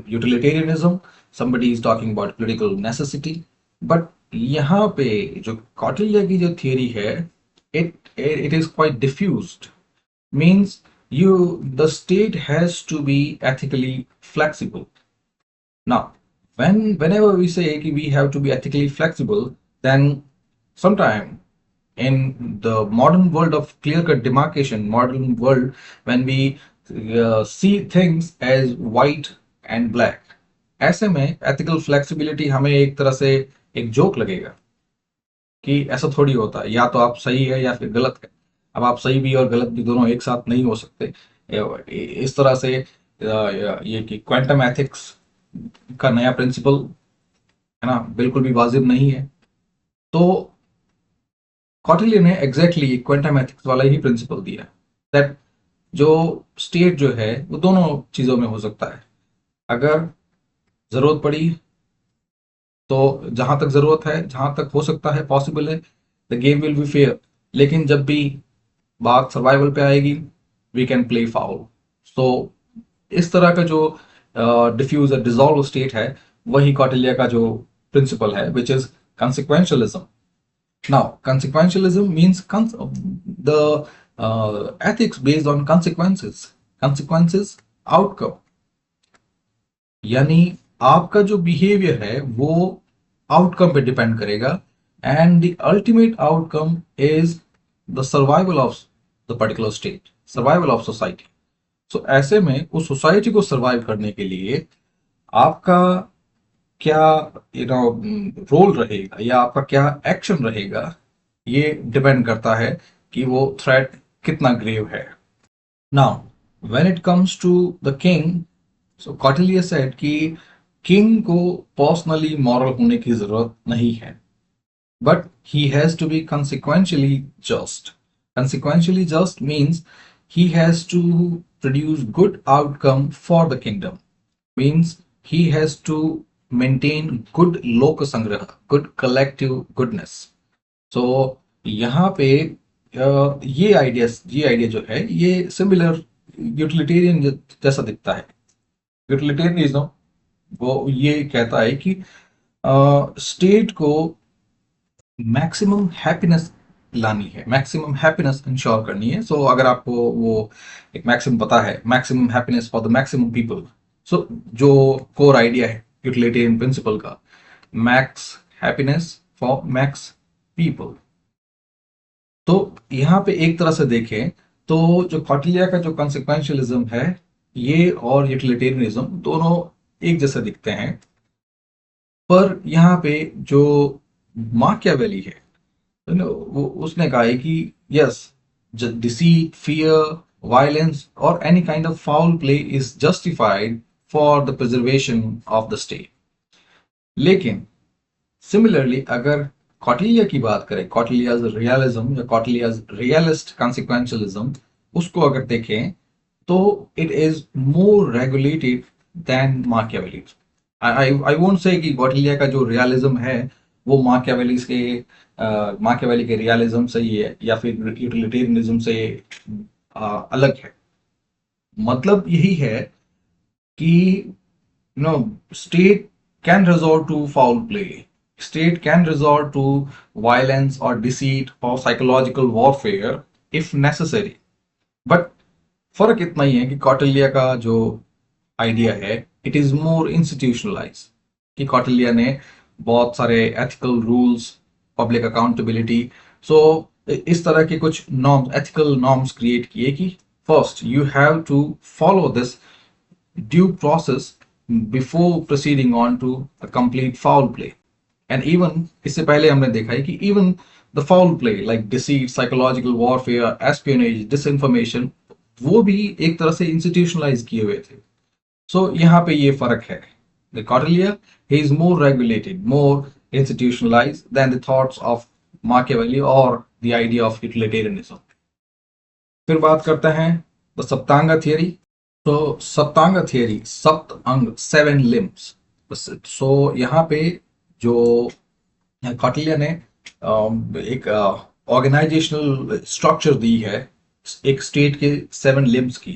utilitarianism, somebody is talking about political necessity. but यहाँ पे जो कौटिल्य की जो थियरी है, it is quite diffused, means the state has to be ethically flexible. Now whenever we say we have to be ethically flexible, then sometime in the modern world of clear cut demarcation, modern world, when we see things as white and black, ऐसे में ethical flexibility हमें एक तरह से एक joke लगेगा कि ऐसा थोड़ी होता है, या तो आप सही है या फिर गलत है। अब आप सही भी और गलत भी दोनों एक साथ नहीं हो सकते। इस तरह से ये कि क्वांटम एथिक्स का नया प्रिंसिपल है ना, बिल्कुल भी वाजिब नहीं है। तो कौटिल्य ने एग्जैक्टली क्वांटम एथिक्स वाला ही प्रिंसिपल दिया, दैट जो स्टेट जो है वो दोनों चीजों में हो सकता है। अगर जरूरत पड़ी तो जहां तक जरूरत है, जहां तक हो सकता है, पॉसिबल है, the game will be fair. लेकिन जब भी बात सर्वाइवल पे आएगी, वी कैन प्ले फाउल। सो इस तरह का जो डिफ्यूज डिजॉल्व स्टेट है, वही कौटिल्य का जो प्रिंसिपल है, which is consequentialism. Now, consequentialism means the ethics based on consequences. consequences, outcome. यानी आपका जो बिहेवियर है वो आउटकम पे डिपेंड करेगा, and the ultimate outcome is the survival of the particular state, survival of society. So ऐसे में उस सोसाइटी को सर्वाइव करने के लिए आपका क्या रोल रहेगा या आपका क्या एक्शन रहेगा, ये डिपेंड करता है कि वो थ्रेट कितना ग्रेव है. Now when it comes to the king, so Kautilya said कि किंग को पर्सनली मॉरल होने की जरूरत नहीं है, but he has to be consequentially just. Consequentially just means he has to produce good outcome for the kingdom. Means he has to maintain good लोकसंग्रह, good collective goodness. So यहाँ पे ये idea जो है ये सिमिलर यूटिलिटेरियन जैसा दिखता है. Utilitarianism वो ये कहता है कि स्टेट को मैक्सिमम हैप्पीनेस लानी है, मैक्सिमम हैप्पीनेस इंश्योर करनी है. सो अगर आपको वो एक मैक्सिमम पता है, maximum happiness for the maximum people, so जो कोर आइडिया है यूटिलिटेरियन प्रिंसिपल का, max happiness for max people. तो यहाँ पे एक तरह से देखें तो जो कौटिल्य का जो कॉन्सिक्वेंशियलिज्म है ये और यूटिलिटेरियनिज्म दोनों एक जैसे दिखते हैं, पर यहाँ पे जो माकियावेली है वो उसने कहा है कि yes, deceit, fear, violence or any kind of foul play is justified for the preservation of the state. लेकिन सिमिलरली अगर कौटिल्य की बात करें, कौटिल्यज रियलिज्म या कौटिल्यज रियलिस्ट कॉन्सिक्वेंशियलिज्म, उसको अगर देखें तो it is more regulated than Machiavelli. I won't say कि कौटिल्य का जो रियलिज्म है वो माकियावेली के रियलिज्म से ही है या फिर यूटिलिटेरियनिज्म से अलग है. मतलब यही है कि state can resort to foul play, state can resort to violence or deceit or psychological warfare if necessary. But फर्क इतना ही है कि कौटिल्य का जो आइडिया है इट इज मोर इंस्टीट्यूशनलाइज, कि कौटिल्य ने बहुत सारे एथिकल रूल्स, पब्लिक अकाउंटेबिलिटी, सो इस तरह के कुछ नॉर्म्स, एथिकल नॉर्म्स क्रिएट किए कि first you have to follow this due process before proceeding on to a complete foul play. And even इससे पहले हमने देखा है कि even the foul play like deceit, psychological warfare, espionage, disinformation, वो भी एक तरह से इंस्टीट्यूशनलाइज किए हुए थे. सो यहाँ पे ये फर्क है. The Kautilya, he is more regulated, more institutionalized than the thoughts of Machiavelli or the idea of utilitarianism. फिर बात करते हैं द सप्तांग थियरी. तो सप्तांग थियरी, सप्त अंग, 7 limbs. सो यहाँ पे जो कौटिल्य ने एक ऑर्गेनाइजेशनल स्ट्रक्चर दी है एक स्टेट के 7 limbs की,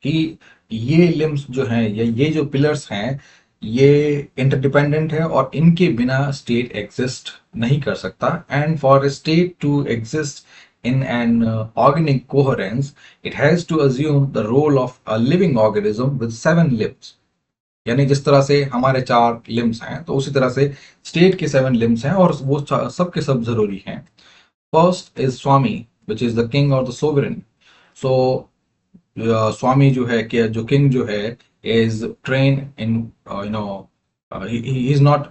कि ये लिम्स जो हैं या ये जो पिलर्स हैं ये इंटरडिपेंडेंट है और इनके बिना स्टेट एग्जिस्ट नहीं कर सकता. And for state to exist in an organic coherence it has to assume the role of a living organism with 7 limbs. यानी जिस तरह से हमारे 4 लिम्स हैं तो उसी तरह से स्टेट के 7 लिम्स हैं और वो सब के सब जरूरी हैं. First is Swami which is the king और द सोवरेन. सो स्वामी जो है, कि जो किंग जो है, is trained in he is not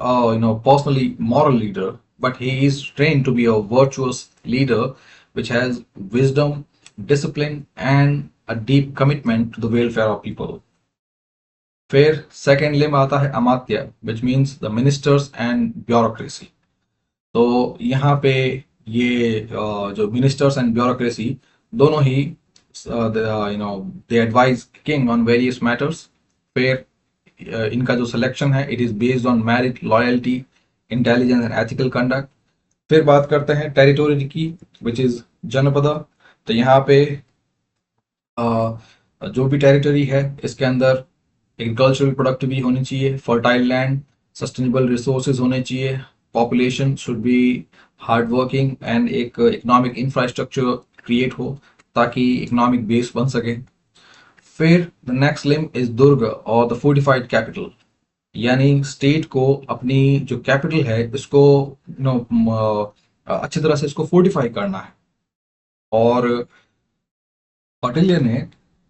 personally moral leader, but he is trained to be a virtuous leader which has wisdom, discipline and a deep commitment to the welfare of people. फिर second limb आता है अमात्य, which means the ministers and bureaucracy. तो यहाँ पे ये जो ministers and bureaucracy दोनों ही they advise king on various matters. फिर इनका जो सिलेक्शन है it is based on merit, loyalty, intelligence and ethical conduct. फिर बात करते हैं टेरिटोरी की विच इज जनपद. तो यहाँ पे जो भी टेरिटरी है इसके अंदर एग्रीकल्चरल प्रोडक्टिविटी होनी चाहिए, फर्टाइल लैंड, सस्टेनेबल रिसोर्सेज होने चाहिए, population should be hard working and एक इकोनॉमिक इंफ्रास्ट्रक्चर क्रिएट हो ताकि इकोनॉमिक बेस बन सके. फिर द नेक्स्ट लिम्ब इज दुर्ग और द फोर्टिफाइड कैपिटल, यानी स्टेट को अपनी जो कैपिटल है इसको अच्छी तरह से इसको फोर्टिफाई करना है। और कौटिल्य ने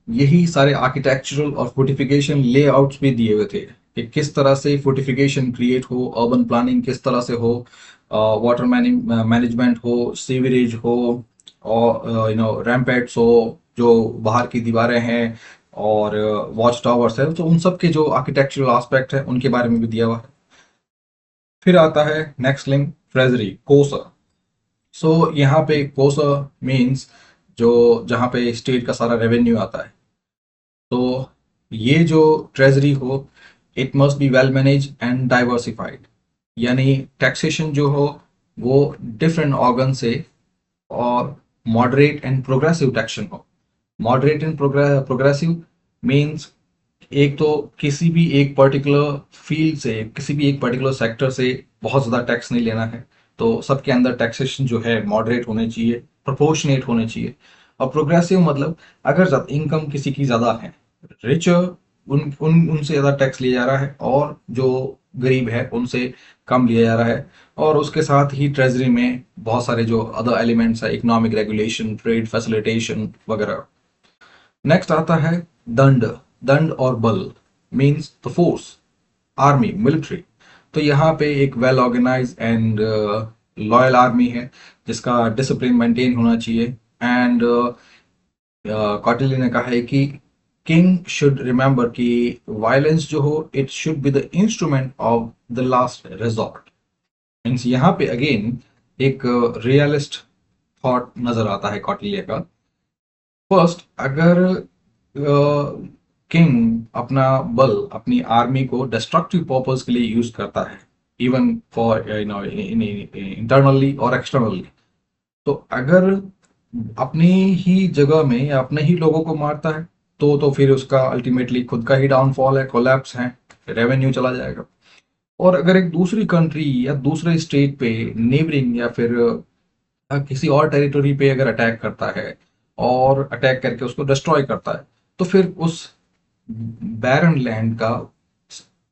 यही सारे आर्किटेक्चरल और फोर्टिफिकेशन लेआउट्स भी दिए हुए थे कि किस तरह से फोर्टिफिकेशन क्रिएट हो, अर्बन प्लानिंग किस तरह से हो, वाटर मैनेजमेंट हो, सीवरेज हो, और रैम्पेट्स हो, जो बाहर की दीवारें हैं, और वॉच टावर्स है, तो उन सब के जो आर्किटेक्चरल एस्पेक्ट है उनके बारे में भी दिया हुआ है। फिर आता है नेक्स्ट लिंक ट्रेजरी कोसा। सो यहाँ पे कोसा मीन्स जो जहाँ पे स्टेट का सारा रेवेन्यू आता है। तो ये जो ट्रेजरी हो, it must be well manage and diversified, यानी टैक्सेशन जो हो वो डिफरेंट ऑर्गन से, और मॉडरेट एंड प्रोग्रेसिव टैक्सेशन हो। मॉडरेट एंड प्रोग्रेसिव मीन्स एक तो किसी भी एक पर्टिकुलर फील्ड से, किसी भी एक पर्टिकुलर सेक्टर से बहुत ज़्यादा टैक्स नहीं लेना है। तो सबके अंदर टैक्सेशन जो है मॉडरेट होने चाहिए, प्रोपोर्शनेट होने चाहिए। और प्रोग्रेसिव मतलब अगर इनकम किसी की ज़्यादा है, रिचर, उनसे ज़्यादा टैक्स लिया जा रहा है, और जो गरीब है उनसे कम लिया जा रहा है। और उसके साथ ही ट्रेजरी में बहुत सारे जो अदर एलिमेंट्स है, इकोनॉमिक रेगुलेशन, ट्रेड फैसिलिटेशन वगैरह। नेक्स्ट आता है दंड। दंड और बल means the force, army, military. तो यहाँ पे एक well organise and loyal army है जिसका डिसिप्लिन मेंटेन होना चाहिए। एंड कौटिल्य ने कहा है कि किंग शुड रिमेंबर कि वायलेंस जो हो it should be the instrument of the last resort. Means यहाँ पे अगेन एक रियलिस्ट थॉट नजर आता है कौटिल्य का। फर्स्ट, अगर किंग अपना बल, अपनी आर्मी को डिस्ट्रक्टिव पर्पस के लिए यूज करता है, इवन फॉर इंटरनली और एक्सटर्नली, तो अगर अपनी ही जगह में या अपने ही लोगों को मारता है, तो फिर उसका अल्टीमेटली खुद का ही डाउनफॉल है, कोलैप्स है, रेवेन्यू चला जाएगा। और अगर एक दूसरी कंट्री या दूसरे स्टेट पे, नेबरिंग या फिर किसी और टेरिटोरी पे अगर अटैक करता है और अटैक करके उसको डिस्ट्रॉय करता है, तो फिर उस बैरन लैंड का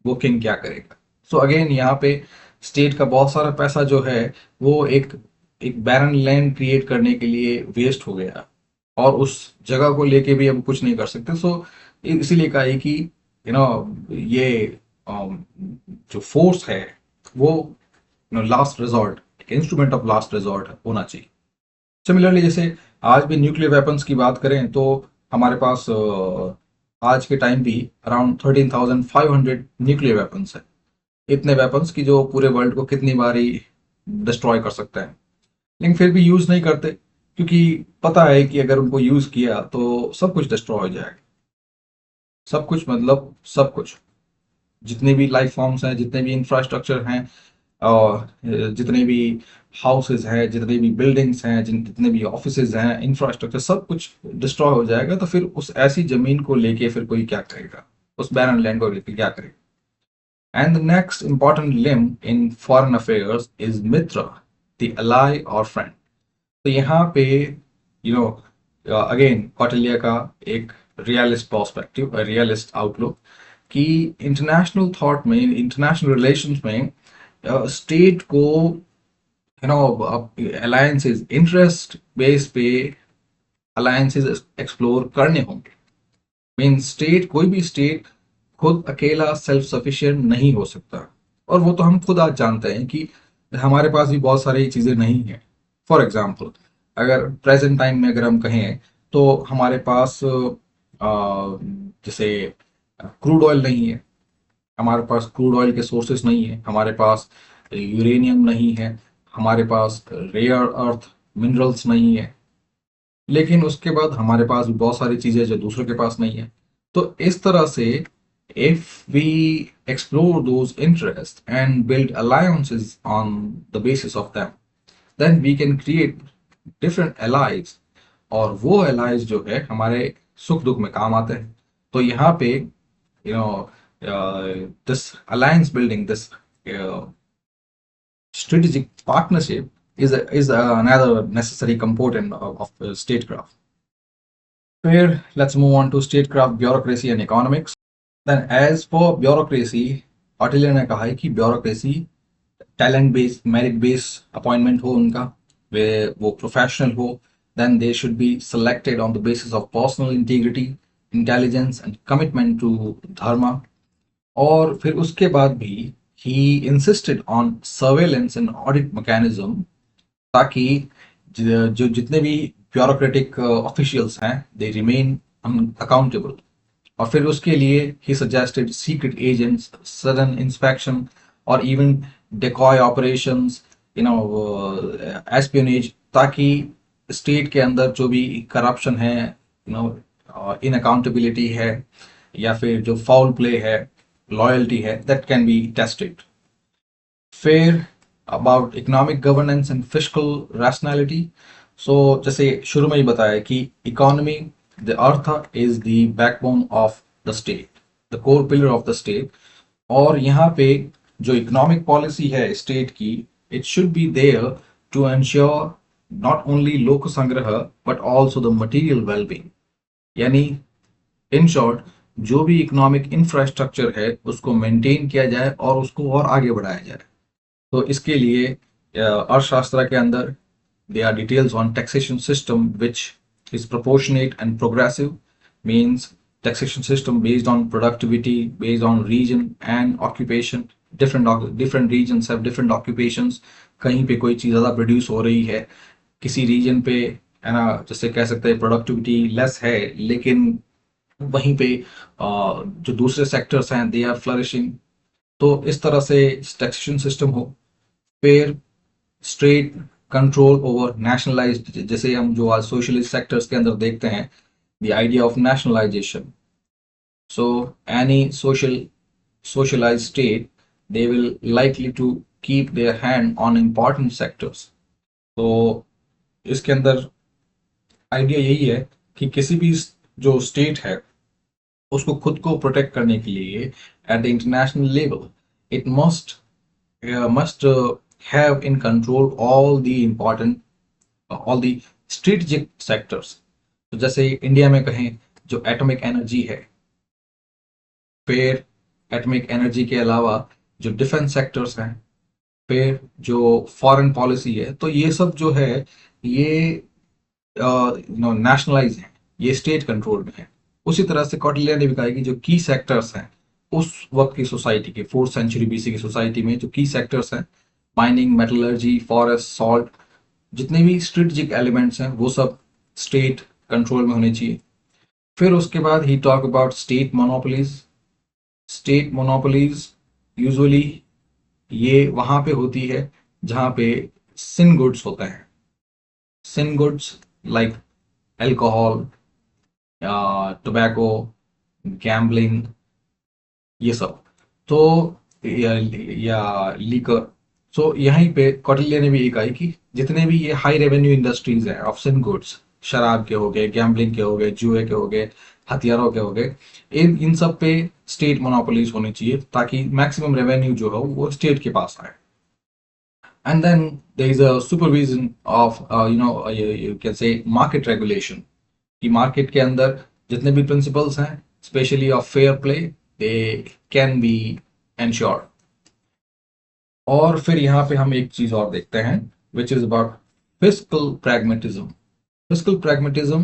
वो किंग क्या करेगा। सो अगेन यहाँ पे स्टेट का बहुत सारा पैसा जो है वो एक एक बैरन लैंड क्रिएट करने के लिए वेस्ट हो गया, और उस जगह को लेके भी अब कुछ नहीं कर सकते। सो इसीलिए कहा है कि ये जो फोर्स है वो लास्ट रिजॉर्ट, एक इंस्ट्रूमेंट ऑफ लास्ट रिजॉर्ट होना चाहिए। सिमिलरली जैसे आज भी न्यूक्लियर वेपन्स की बात करें तो हमारे पास आज के टाइम भी अराउंड 13,500 न्यूक्लियर वेपन्स है। इतने वेपन्स की जो पूरे वर्ल्ड को कितनी बारी डिस्ट्रॉय कर सकते हैं, लेकिन फिर भी यूज नहीं करते, क्योंकि पता है कि अगर उनको यूज किया तो सब कुछ डिस्ट्रॉय हो जाएगा। सब कुछ मतलब सब कुछ, जितने भी लाइफ फॉर्म्स हैं, जितने भी इंफ्रास्ट्रक्चर हैं, और जितने भी हाउसेज हैं, जितने भी बिल्डिंग्स हैं, जितने भी ऑफिसेज हैं, इंफ्रास्ट्रक्चर सब कुछ डिस्ट्रॉय हो जाएगा। तो फिर उस ऐसी जमीन को लेके फिर कोई क्या करेगा, उस बैरन लैंड को लेके क्या करेगा। And the next important limb in foreign affairs is मित्र, द अलाई और फ्रेंड। तो यहाँ पे अगेन कौटिल्य का एक रियलिस्ट पर्सपेक्टिव, रियलिस्ट आउटलुक, कि इंटरनेशनल थॉट में, इंटरनेशनल रिलेशंस में स्टेट को अलायंसेस, इंटरेस्ट बेस पे अलायंसेस एक्सप्लोर करने होंगे। मीन स्टेट, कोई भी स्टेट खुद अकेला सेल्फ सफिशिएंट नहीं हो सकता। और वो तो हम खुद आज जानते हैं कि हमारे पास भी बहुत सारी चीजें नहीं है। फॉर एग्जाम्पल, अगर प्रेजेंट टाइम में अगर हम कहें तो हमारे पास जैसे क्रूड ऑयल नहीं है, हमारे पास क्रूड ऑयल के सोर्सेस नहीं है, हमारे पास यूरेनियम नहीं है, हमारे पास रेयर अर्थ मिनरल्स नहीं है। लेकिन उसके बाद हमारे पास भी बहुत सारी चीजें जो दूसरों के पास नहीं है। तो इस तरह से if we explore those interest and build alliances on the basis of them, then we can create different allies, और वो एलाइज जो है हमारे सुख दुख में काम आते हैं। तो यहाँ पे this alliance building, this strategic partnership is another necessary component of statecraft. फिर let's move on to statecraft, bureaucracy and economics. Then as for bureaucracy, ऑटिलियर ने कहा है कि bureaucracy talent based merit based appointment हो उनका, वे वो प्रोफेशनल हो, then they should be selected on the basis of personal integrity, intelligence and commitment to dharma. और फिर उसके बाद भी he insisted on surveillance and audit mechanism, ताकि जो जितने भी ब्यूरोक्रेटिक ऑफिशियल्स हैं दे रिमेन अकाउंटेबल. और फिर उसके लिए he suggested secret agents, sudden inspection और इवन डेकॉय ऑपरेशंस, एस्पियोनेज, ताकि स्टेट के अंदर जो भी करप्शन है, इनअकाउंटेबिलिटी है, या फिर जो फाउल प्ले है, लॉयल्टी है, दैट कैन बी टेस्टेड. फिर about economic governance and fiscal rationality. So जैसे शुरू में ही बताया कि economy, the artha is the backbone of the state, the core pillar of the state. और यहाँ पे जो इकोनॉमिक पॉलिसी है स्टेट की, it should be there to ensure not only lok sangrah but also the material wellbeing. यानी इन शॉर्ट, जो भी economic infrastructure है उसको मेंटेन किया जाए और उसको और आगे बढ़ाया जाए. तो इसके लिए अर्थशास्त्र के अंदर there are details on taxation system which is proportionate and progressive, means taxation system based on productivity, based on region and occupation. Different regions have different occupations. कहीं पे कोई चीज़ ज़्यादा प्रोड्यूस हो रही है, किसी रीजन पे है ना, जैसे कह सकते हैं प्रोडक्टिविटी लेस है, लेकिन वहीं पे जो दूसरे सेक्टर्स हैं दे आर फ्लरिशिंग. तो इस तरह से टैक्सेशन सिस्टम हो. फिर स्ट्रेट कंट्रोल ओवर नेशनलाइज्ड, जैसे हम जो आज सोशलिस्ट सेक्टर्स के अंदर देखते हैं, the idea of nationalisation. So any socialized state, they will likely to keep their hand on important sectors. तो इसके अंदर आइडिया यही है कि किसी भी जो स्टेट है उसको खुद को प्रोटेक्ट करने के लिए at the international level it must have in control all the strategic sectors. तो जैसे इंडिया में कहें जो एटॉमिक एनर्जी है, फिर एटॉमिक एनर्जी के अलावा जो डिफेंस सेक्टर्स हैं, फिर जो फॉरेन पॉलिसी है, तो ये सब जो है ये नेशनलाइज है, ये स्टेट कंट्रोल में है. उसी तरह से कौटिल्य ने भी कहा कि जो की सेक्टर्स हैं उस वक्त की सोसाइटी के, 4th सेंचुरी बीसी की सोसाइटी में जो की सेक्टर्स हैं, माइनिंग, मेटलर्जी, फॉरेस्ट, सॉल्ट, जितने भी स्ट्रेटेजिक एलिमेंट्स हैं वो सब स्टेट कंट्रोल में होने चाहिए. फिर उसके बाद ही talk about state monopolies. State monopolies usually ये वहां पे होती है जहां पे सिन गुड्स होता है. Sin goods like alcohol, tobacco, gambling, ये सब. तो या लीकर. सो यहीं पे कौटिल्य ने भी ये कहा कि जितने भी ये हाई रेवेन्यू इंडस्ट्रीज हैं ऑफ सिन गुड्स, शराब के हो गए, गैम्बलिंग के हो गए, जुए के हो गए, हथियारों के हो गए, इन सब पे स्टेट मोनोपोलीज होनी चाहिए ताकि मैक्सिमम रेवेन्यू जो है वो स्टेट के पास आए. And then there is a supervision of you can say market regulation. कि मार्केट के अंदर जितने भी प्रिंसिपल्स हैं specially of fair play they can be ensured. और फिर यहाँ पे हम एक चीज और देखते हैं which is about fiscal pragmatism. Fiscal pragmatism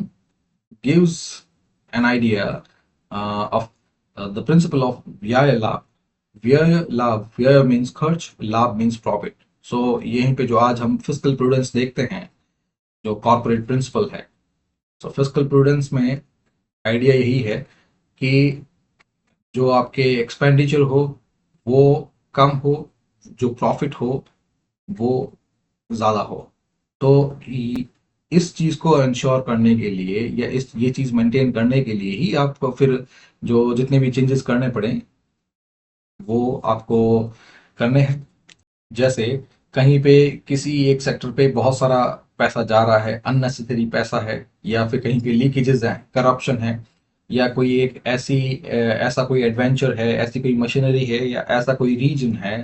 gives an idea of the principle of व्यय लाभ. व्यय लाभ, व्यय मीन्स खर्च, लाभ मीन्स प्रॉफिट. सो यहीं पे जो आज हम फिस्कल प्रूडेंस देखते हैं, जो कॉर्पोरेट प्रिंसिपल है, सो फिस्कल प्रूडेंस में आइडिया यही है कि जो आपके एक्सपेंडिचर हो वो कम हो, जो प्रॉफिट हो वो ज़्यादा हो. तो इस चीज़ को इंश्योर करने के लिए या ये चीज़ मेंटेन करने के लिए ही आपको फिर जो जितने भी चेंजेस करने पड़े वो आपको करने हैं. जैसे कहीं पे किसी एक सेक्टर पे बहुत सारा पैसा जा रहा है, अननेसेसरी पैसा है, या फिर कहीं पे लीकेजेस हैं, करप्शन है, या कोई एक ऐसा कोई एडवेंचर है, ऐसी कोई मशीनरी है, या ऐसा कोई रीजन है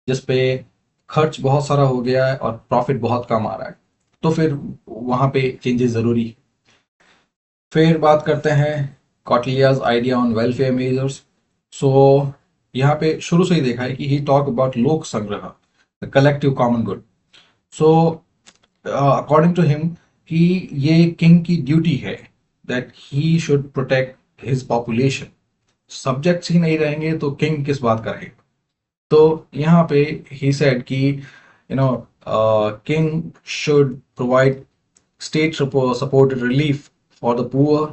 जिस पे खर्च बहुत सारा हो गया है और प्रॉफिट बहुत कम आ रहा है, तो फिर वहां पे चेंजेस जरूरी है. फिर बात करते हैं कॉटलियाज आइडिया ऑन वेलफेयर मेजर्स। सो यहाँ पे शुरू से ही देखा है कि ही talk about lok sangrah, the collective common good. So according to him कि ये किंग की ड्यूटी है that he should protect his population. Subjects ही नहीं रहेंगे तो किंग किस बात का रहेगा। तो यहाँ पे ही सेड कि king should provide state supported relief for the poor.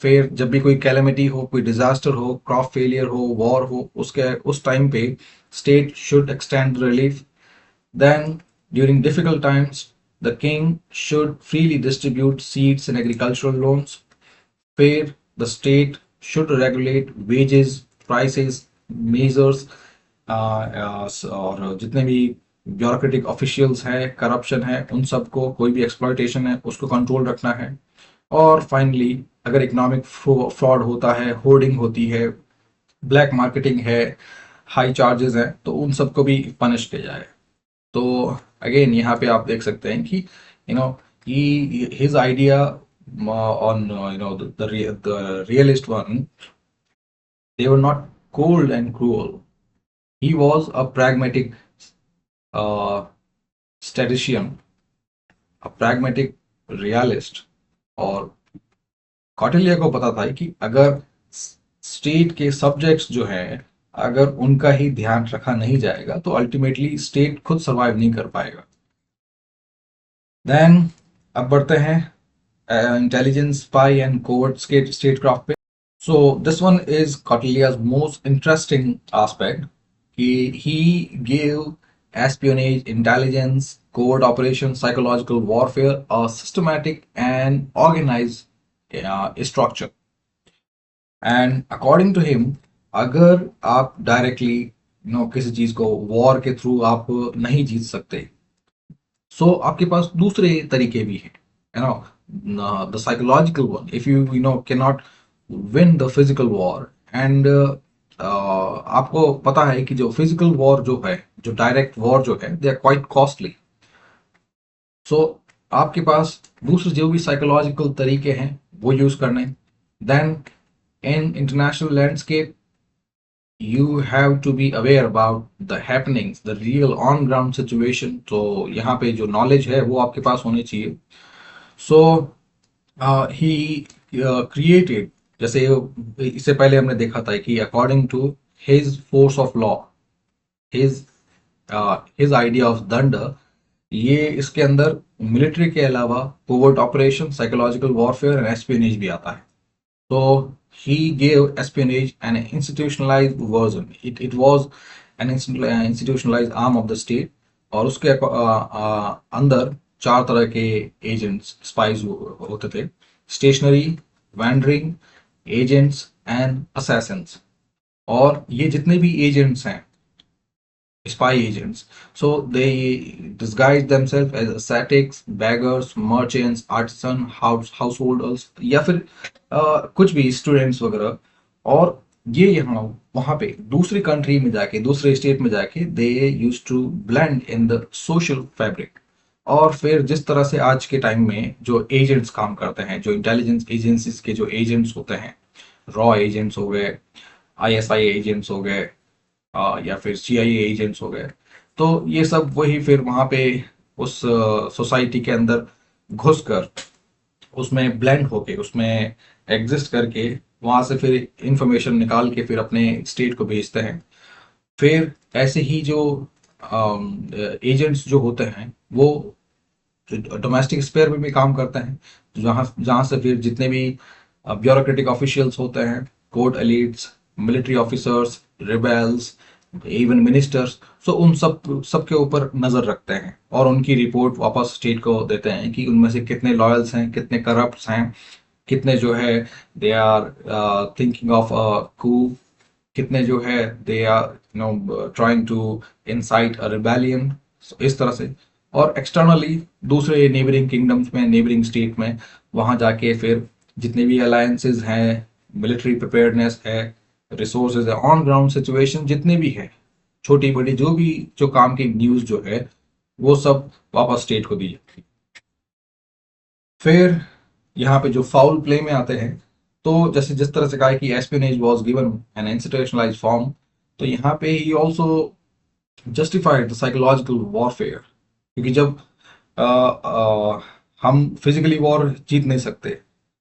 फिर जब भी कोई कैलेमिटी हो, कोई डिजास्टर हो, क्रॉप फेलियर हो, वॉर हो, उसके उस टाइम पे state should extend relief. Then during difficult times the king should freely distribute seeds and agricultural loans. फिर the state should regulate wages, prices, measures, और जितने भी ब्यूरोक्रेटिक ऑफिशियल्स हैं, करप्शन है, उन सबको, कोई भी एक्सप्लॉयटेशन है उसको कंट्रोल रखना है। और फाइनली अगर इकोनॉमिक फ्रॉड होता है, होर्डिंग होती है, ब्लैक मार्केटिंग है, हाई चार्जेस हैं, तो उन सबको भी पनिश किया जाए। तो अगेन यहाँ पे आप देख सकते हैं कि his idea on the realist one, they were not cold and cruel. He was a pragmatic uh, statistician, a pragmatic realist। और कौटिल्य को पता था कि अगर स्टेट के सब्जेक्ट्स जो हैं, अगर उनका ही ध्यान रखा नहीं जाएगा तो अल्टीमेटली स्टेट खुद सरवाइव नहीं कर पाएगा। देन अब बढ़ते हैं intelligence, spy and covert state craft पे। So this one is Kautilya's most interesting aspect. He gave espionage, intelligence, covert operations, psychological warfare a systematic and organized structure. And according to him, अगर आप directly किसी चीज को war के through आप नहीं जीत सकते, सो आपके पास दूसरे तरीके भी हैं, you know the psychological one. If you know can not win the physical war, and आपको पता है कि जो फिजिकल वॉर जो है, जो डायरेक्ट वॉर जो है, दे आर क्वाइट कॉस्टली। सो आपके पास दूसरे जो भी साइकोलॉजिकल तरीके हैं वो यूज करने। Then in international landscape you have to be aware about the happenings, the real on ground situation। तो यहाँ पे जो नॉलेज है वो आपके पास होनी चाहिए। सो ही क्रिएटेड, जैसे इससे पहले हमने देखा था कि according to his force of law, his his idea of दंड, ये इसके अंदर मिलिट्री के अलावा covert operation, psychological warfare and espionage भी आता है। So he gave espionage an institutionalized version. It was an institutionalized arm of the state। और उसके अंदर चार तरह के एजेंट्स, स्पाइज होते थे: stationary, wandering, agents and assassins. और ये जितने भी एजेंट्स हैं, spy agents, so they disguise themselves as ascetics, beggars, merchants, artisan, householders, या फिर कुछ भी स्टूडेंट्स वगैरह। और ये यहाँ वहाँ पे दूसरी कंट्री में जाके, दूसरे स्टेट में जाके, they use to blend in the social fabric. और फिर जिस तरह से आज के टाइम में जो एजेंट्स काम करते हैं, जो इंटेलिजेंस एजेंसीज के जो एजेंट्स होते हैं, रॉ एजेंट्स हो गए, आईएसआई एजेंट्स हो गए, या फिर सीआईए एजेंट्स हो गए, तो ये सब वही फिर वहां पे उस सोसाइटी के अंदर घुसकर, उसमें ब्लेंड होके, उसमें एग्जिस्ट करके, वहां से फिर इंफॉर्मेशन निकाल के फिर अपने स्टेट को भेजते हैं। फिर ऐसे ही जो एजेंट्स जो होते हैं वो डोमेस्टिक स्पेयर में भी काम करते हैं, जहाँ जहाँ से फिर जितने भी ब्यूरोक्रेटिक ऑफिशियल्स होते हैं, court elites, military officers, rebels, even ministers, so उन सब के ऊपर नजर रखते हैं और उनकी रिपोर्ट वापस स्टेट को देते हैं कि उनमें से कितने लॉयल्स हैं, कितने करप्ट हैं, कितने जो है they are thinking of coup, कितने जो है they are trying to incite a rebellion, इस तरह से। और एक्सटर्नली दूसरे नेबरिंग किंगडम्स में, नेबरिंग स्टेट में, वहां जाके फिर जितने भी अलायंसेज हैं, मिलिट्री प्रिपेयर्डनेस है, रिसोर्सेज है, ऑन ग्राउंड सिचुएशन जितने भी है, छोटी बड़ी जो भी जो काम की न्यूज जो है, वो सब वापस स्टेट को दी जाती है। फिर यहाँ पे जो फाउल प्ले में आते हैं, तो जैसे जिस तरह से कहा है कि espionage was given an institutionalised form, तो यहाँ पे he also justified the psychological warfare, क्योंकि जब हम फिजिकली वॉर जीत नहीं सकते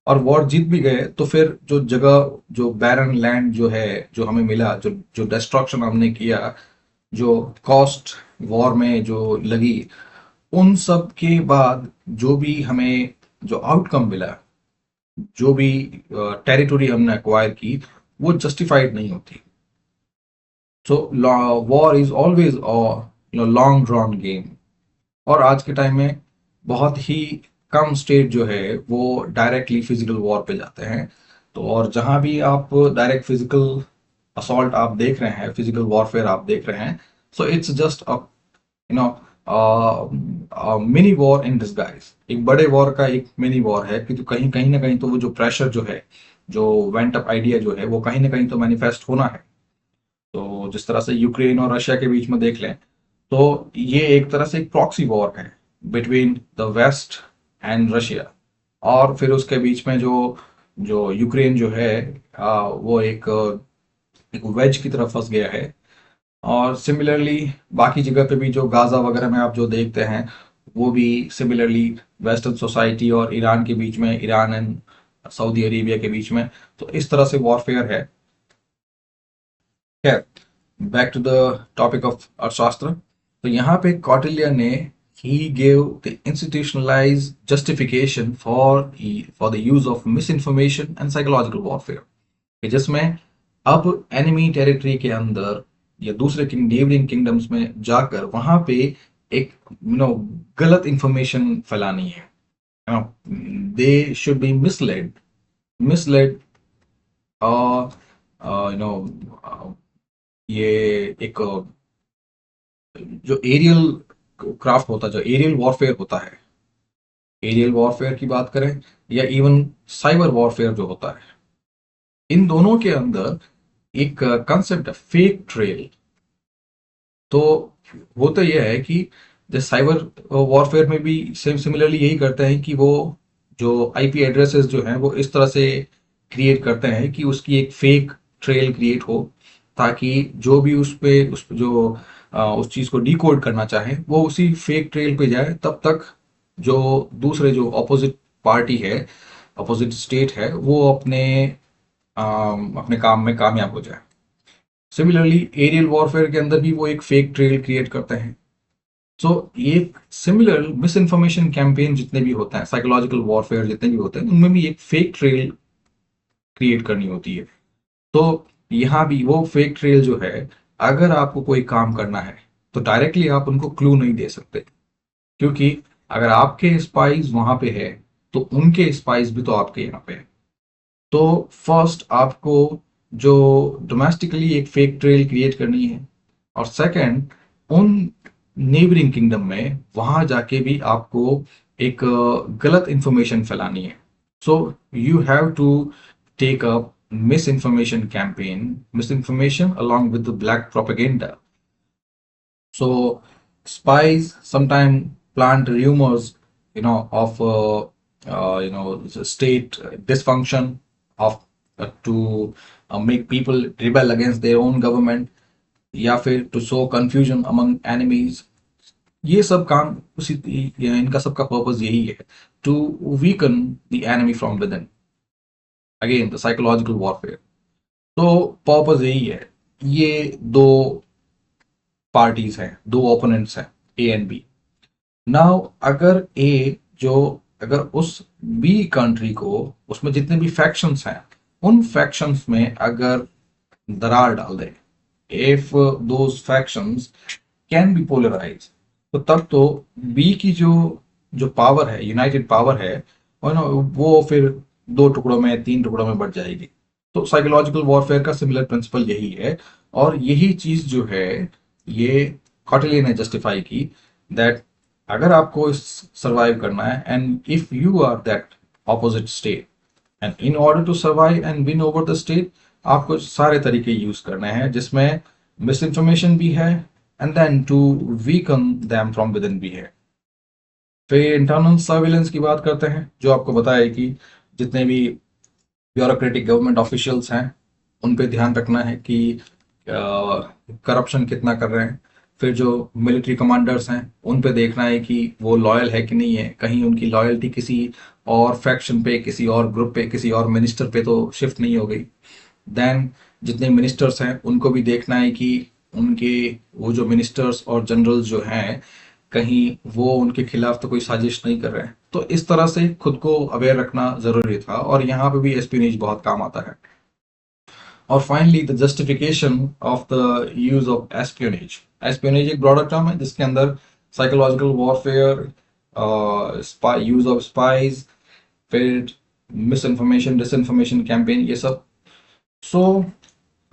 और वॉर जीत भी गए, तो फिर जो जगह, जो बैरन लैंड जो है, जो हमें मिला, जो जो डिस्ट्रक्शन हमने किया, जो कॉस्ट वॉर में जो लगी, उन सब के बाद जो भी हमें जो आउटकम मिला, जो भी टेरिटोरी हमने एक्वायर की, वो जस्टिफाइड नहीं होती। So war is always long drawn game. और आज के टाइम में बहुत ही कम स्टेट जो है वो डायरेक्टली फिजिकल वॉर पे जाते हैं। तो और जहां भी आप डायरेक्ट फिजिकल असॉल्ट आप देख रहे हैं, फिजिकल वॉरफेयर आप देख रहे हैं, so it's just a you know mini war in disguise. एक बड़े वॉर का एक मिनी वॉर है, क्योंकि कहीं कहीं ना कहीं तो वो जो प्रेशर जो है, जो वेंट अप आइडिया जो है, वो कहीं ना कहीं तो मैनिफेस्ट होना है। तो जिस तरह से यूक्रेन और रशिया के बीच में देख लें, तो ये एक तरह से एक प्रॉक्सी वॉर है between the west and Russia. और फिर उसके बीच में जो जो यूक्रेन जो है, वो एक वेज की तरफ फंस गया है। और सिमिलरली बाकी जगह पे भी जो गाजा वगैरह में आप जो देखते हैं, वो भी सिमिलरली वेस्टर्न सोसाइटी और ईरान के बीच में, ईरान एंड सऊदी अरेबिया के बीच में, तो इस तरह से वॉरफेयर है। खैर, back to the topic of Arthashastra. तो यहाँ पे कौटिल्य ने he gave the institutionalized justification for the use of misinformation and psychological warfare, कि जिसमें अब एनिमी टेरिटरी के अंदर या दूसरे नेबरिंग किंगडम्स में जाकर वहां पे एक गलत इंफॉर्मेशन फैलानी है। They should B misled, misled ये एक जो एरियल क्राफ्ट होता है, जो एरियल वॉरफेयर होता है, एरियल वॉरफेयर की बात करें या इवन साइबर वॉरफेयर जो होता है, इन दोनों के अंदर एक कंसेप्ट है फेक ट्रेल। तो होता यह है कि जैसे साइबर वॉरफेयर में भी सेम सिमिलरली यही करते हैं कि वो जो आईपी एड्रेसेस जो हैं वो इस तरह से क्रिएट करते हैं कि उसकी एक फेक ट्रेल क्रिएट हो, ताकि जो भी उस पे जो उस चीज को डिकोड करना चाहे वो उसी फेक ट्रेल पे जाए, तब तक जो दूसरे जो अपोजिट पार्टी है, अपोजिट स्टेट है, वो अपने काम में कामयाब हो जाए। सिमिलरली एरियल वॉरफेयर के अंदर भी वो एक फेक ट्रेल क्रिएट करते हैं। सो ये सिमिलर मिस इन्फॉर्मेशन कैंपेन जितने भी होते हैं, साइकोलॉजिकल वॉरफेयर जितने भी होते हैं, उनमें भी एक फेक ट्रेल क्रिएट करनी होती है। तो यहाँ भी वो फेक ट्रेल जो है, अगर आपको कोई काम करना है तो डायरेक्टली आप उनको क्लू नहीं दे सकते, क्योंकि अगर आपके स्पाइस वहां पे है तो उनके स्पाइस भी तो आपके यहाँ पे है। तो फर्स्ट आपको जो डोमेस्टिकली एक फेक ट्रेल क्रिएट करनी है, और सेकंड उन नेबरिंग किंगडम में वहां जाके भी आपको एक गलत इंफॉर्मेशन फैलानी है। So you have to take up misinformation campaign, misinformation along with the black propaganda. So spies sometimes plant rumors, of state dysfunction, of to make people rebel against their own government, या फिर to sow confusion among enemies. ये सब काम उसी, इनका सबका purpose यही है, to weaken the enemy from within. Again, the psychological warfare. तो पर्पस यही है। ये दो पार्टीज हैं, दो ओपोनेंट्स हैं, ए एंड बी। नाउ अगर ए जो, अगर उस बी कंट्री को, उसमें जितने भी फैक्शंस हैं, उन फैक्शंस में अगर दरार डाल दे, if those factions can be polarise, तो तब तो बी की जो जो पावर है, यूनाइटेड पावर है, और वो फिर दो टुकड़ों में, तीन टुकड़ों में बढ़ जाएगी। तो साइकोलॉजिकल वॉरफेयर का सिमिलर प्रिंसिपल यही है। और यही चीज जो है, ये कॉटिलियन ने जस्टिफाई की, दैट अगर आपको सरवाइव करना है, and if you are that opposite state, and in order to survive and win over the state, आपको सारे तरीके यूज करने हैं, जिसमें मिस इन्फॉर्मेशन भी है, and then to weaken them from within भी है। फिर इंटरनल सर्विलेंस की बात करते हैं, जो आपको बताया कि जितने भी ब्यूरोक्रेटिक गवर्नमेंट ऑफिशियल्स हैं उन पे ध्यान रखना है कि करप्शन कितना कर रहे हैं। फिर जो मिलिट्री कमांडर्स हैं उन पे देखना है कि वो लॉयल है कि नहीं है, कहीं उनकी लॉयल्टी किसी और फैक्शन पे, किसी और ग्रुप पे, किसी और मिनिस्टर पे तो शिफ्ट नहीं हो गई। देन जितने मिनिस्टर्स हैं उनको भी देखना है कि उनके वो जो मिनिस्टर्स और जनरल्स जो हैं कहीं वो उनके खिलाफ तो कोई साजिश नहीं कर रहे हैं। तो इस तरह से खुद को अवेयर रखना जरूरी था, और यहाँ पे भी एस्पिनेज बहुत काम आता है। और finally the justification of the use of espionage. Espionage एक ब्रॉडर टर्म है जिसके अंदर psychological warfare, use of spies, फिर मिस इन्फॉर्मेशन, डिसइन्फॉर्मेशन कैंपेन, ये सब। सो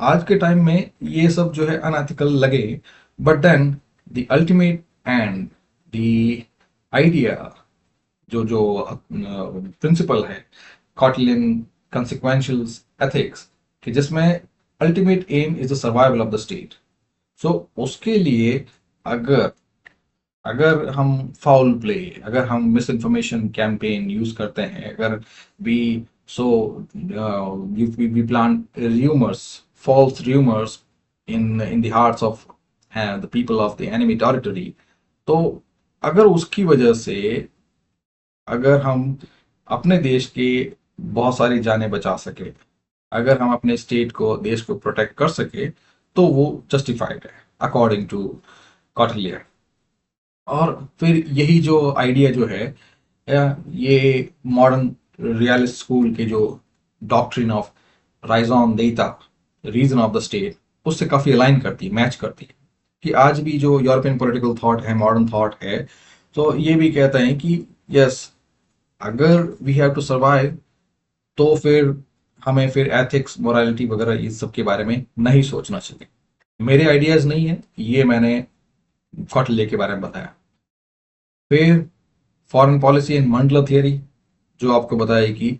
आज के टाइम में ये सब जो है अनएथिकल लगे, but then the ultimate end the idea, जो जो प्रिंसिपल है कॉटलिन कंसिक्वेंशियल एथिक्स, कि जिसमें ultimate aim is the survival of the state. So उसके लिए अगर अगर हम फाउल प्ले, अगर हम मिस इन्फॉर्मेशन कैंपेन यूज करते हैं, अगर we so we plant rumours, false rumors in the hearts of the people of the enemy territory, तो अगर उसकी वजह से अगर हम अपने देश के बहुत सारी जानें बचा सके, अगर हम अपने स्टेट को, देश को प्रोटेक्ट कर सके, तो वो जस्टिफाइड है अकॉर्डिंग टू कॉटलियर। और फिर यही जो आइडिया जो है, ये मॉडर्न रियलिस्ट स्कूल के जो डॉक्ट्रिन ऑफ राइजॉन देता, रीजन ऑफ द स्टेट, उससे काफी अलाइन करती है, मैच करती है। कि आज भी जो यूरोपियन पॉलिटिकल थॉट है, मॉडर्न थॉट है, तो ये भी कहता है कि यस, अगर वी हैव टू सर्वाइव, तो फिर हमें फिर एथिक्स, मोरालिटी वगैरह इस सब के बारे में नहीं सोचना चाहिए। मेरे आइडियाज नहीं है ये, मैंने कॉटले के बारे में बताया। फिर foreign policy and Mandla theory, जो आपको बताया कि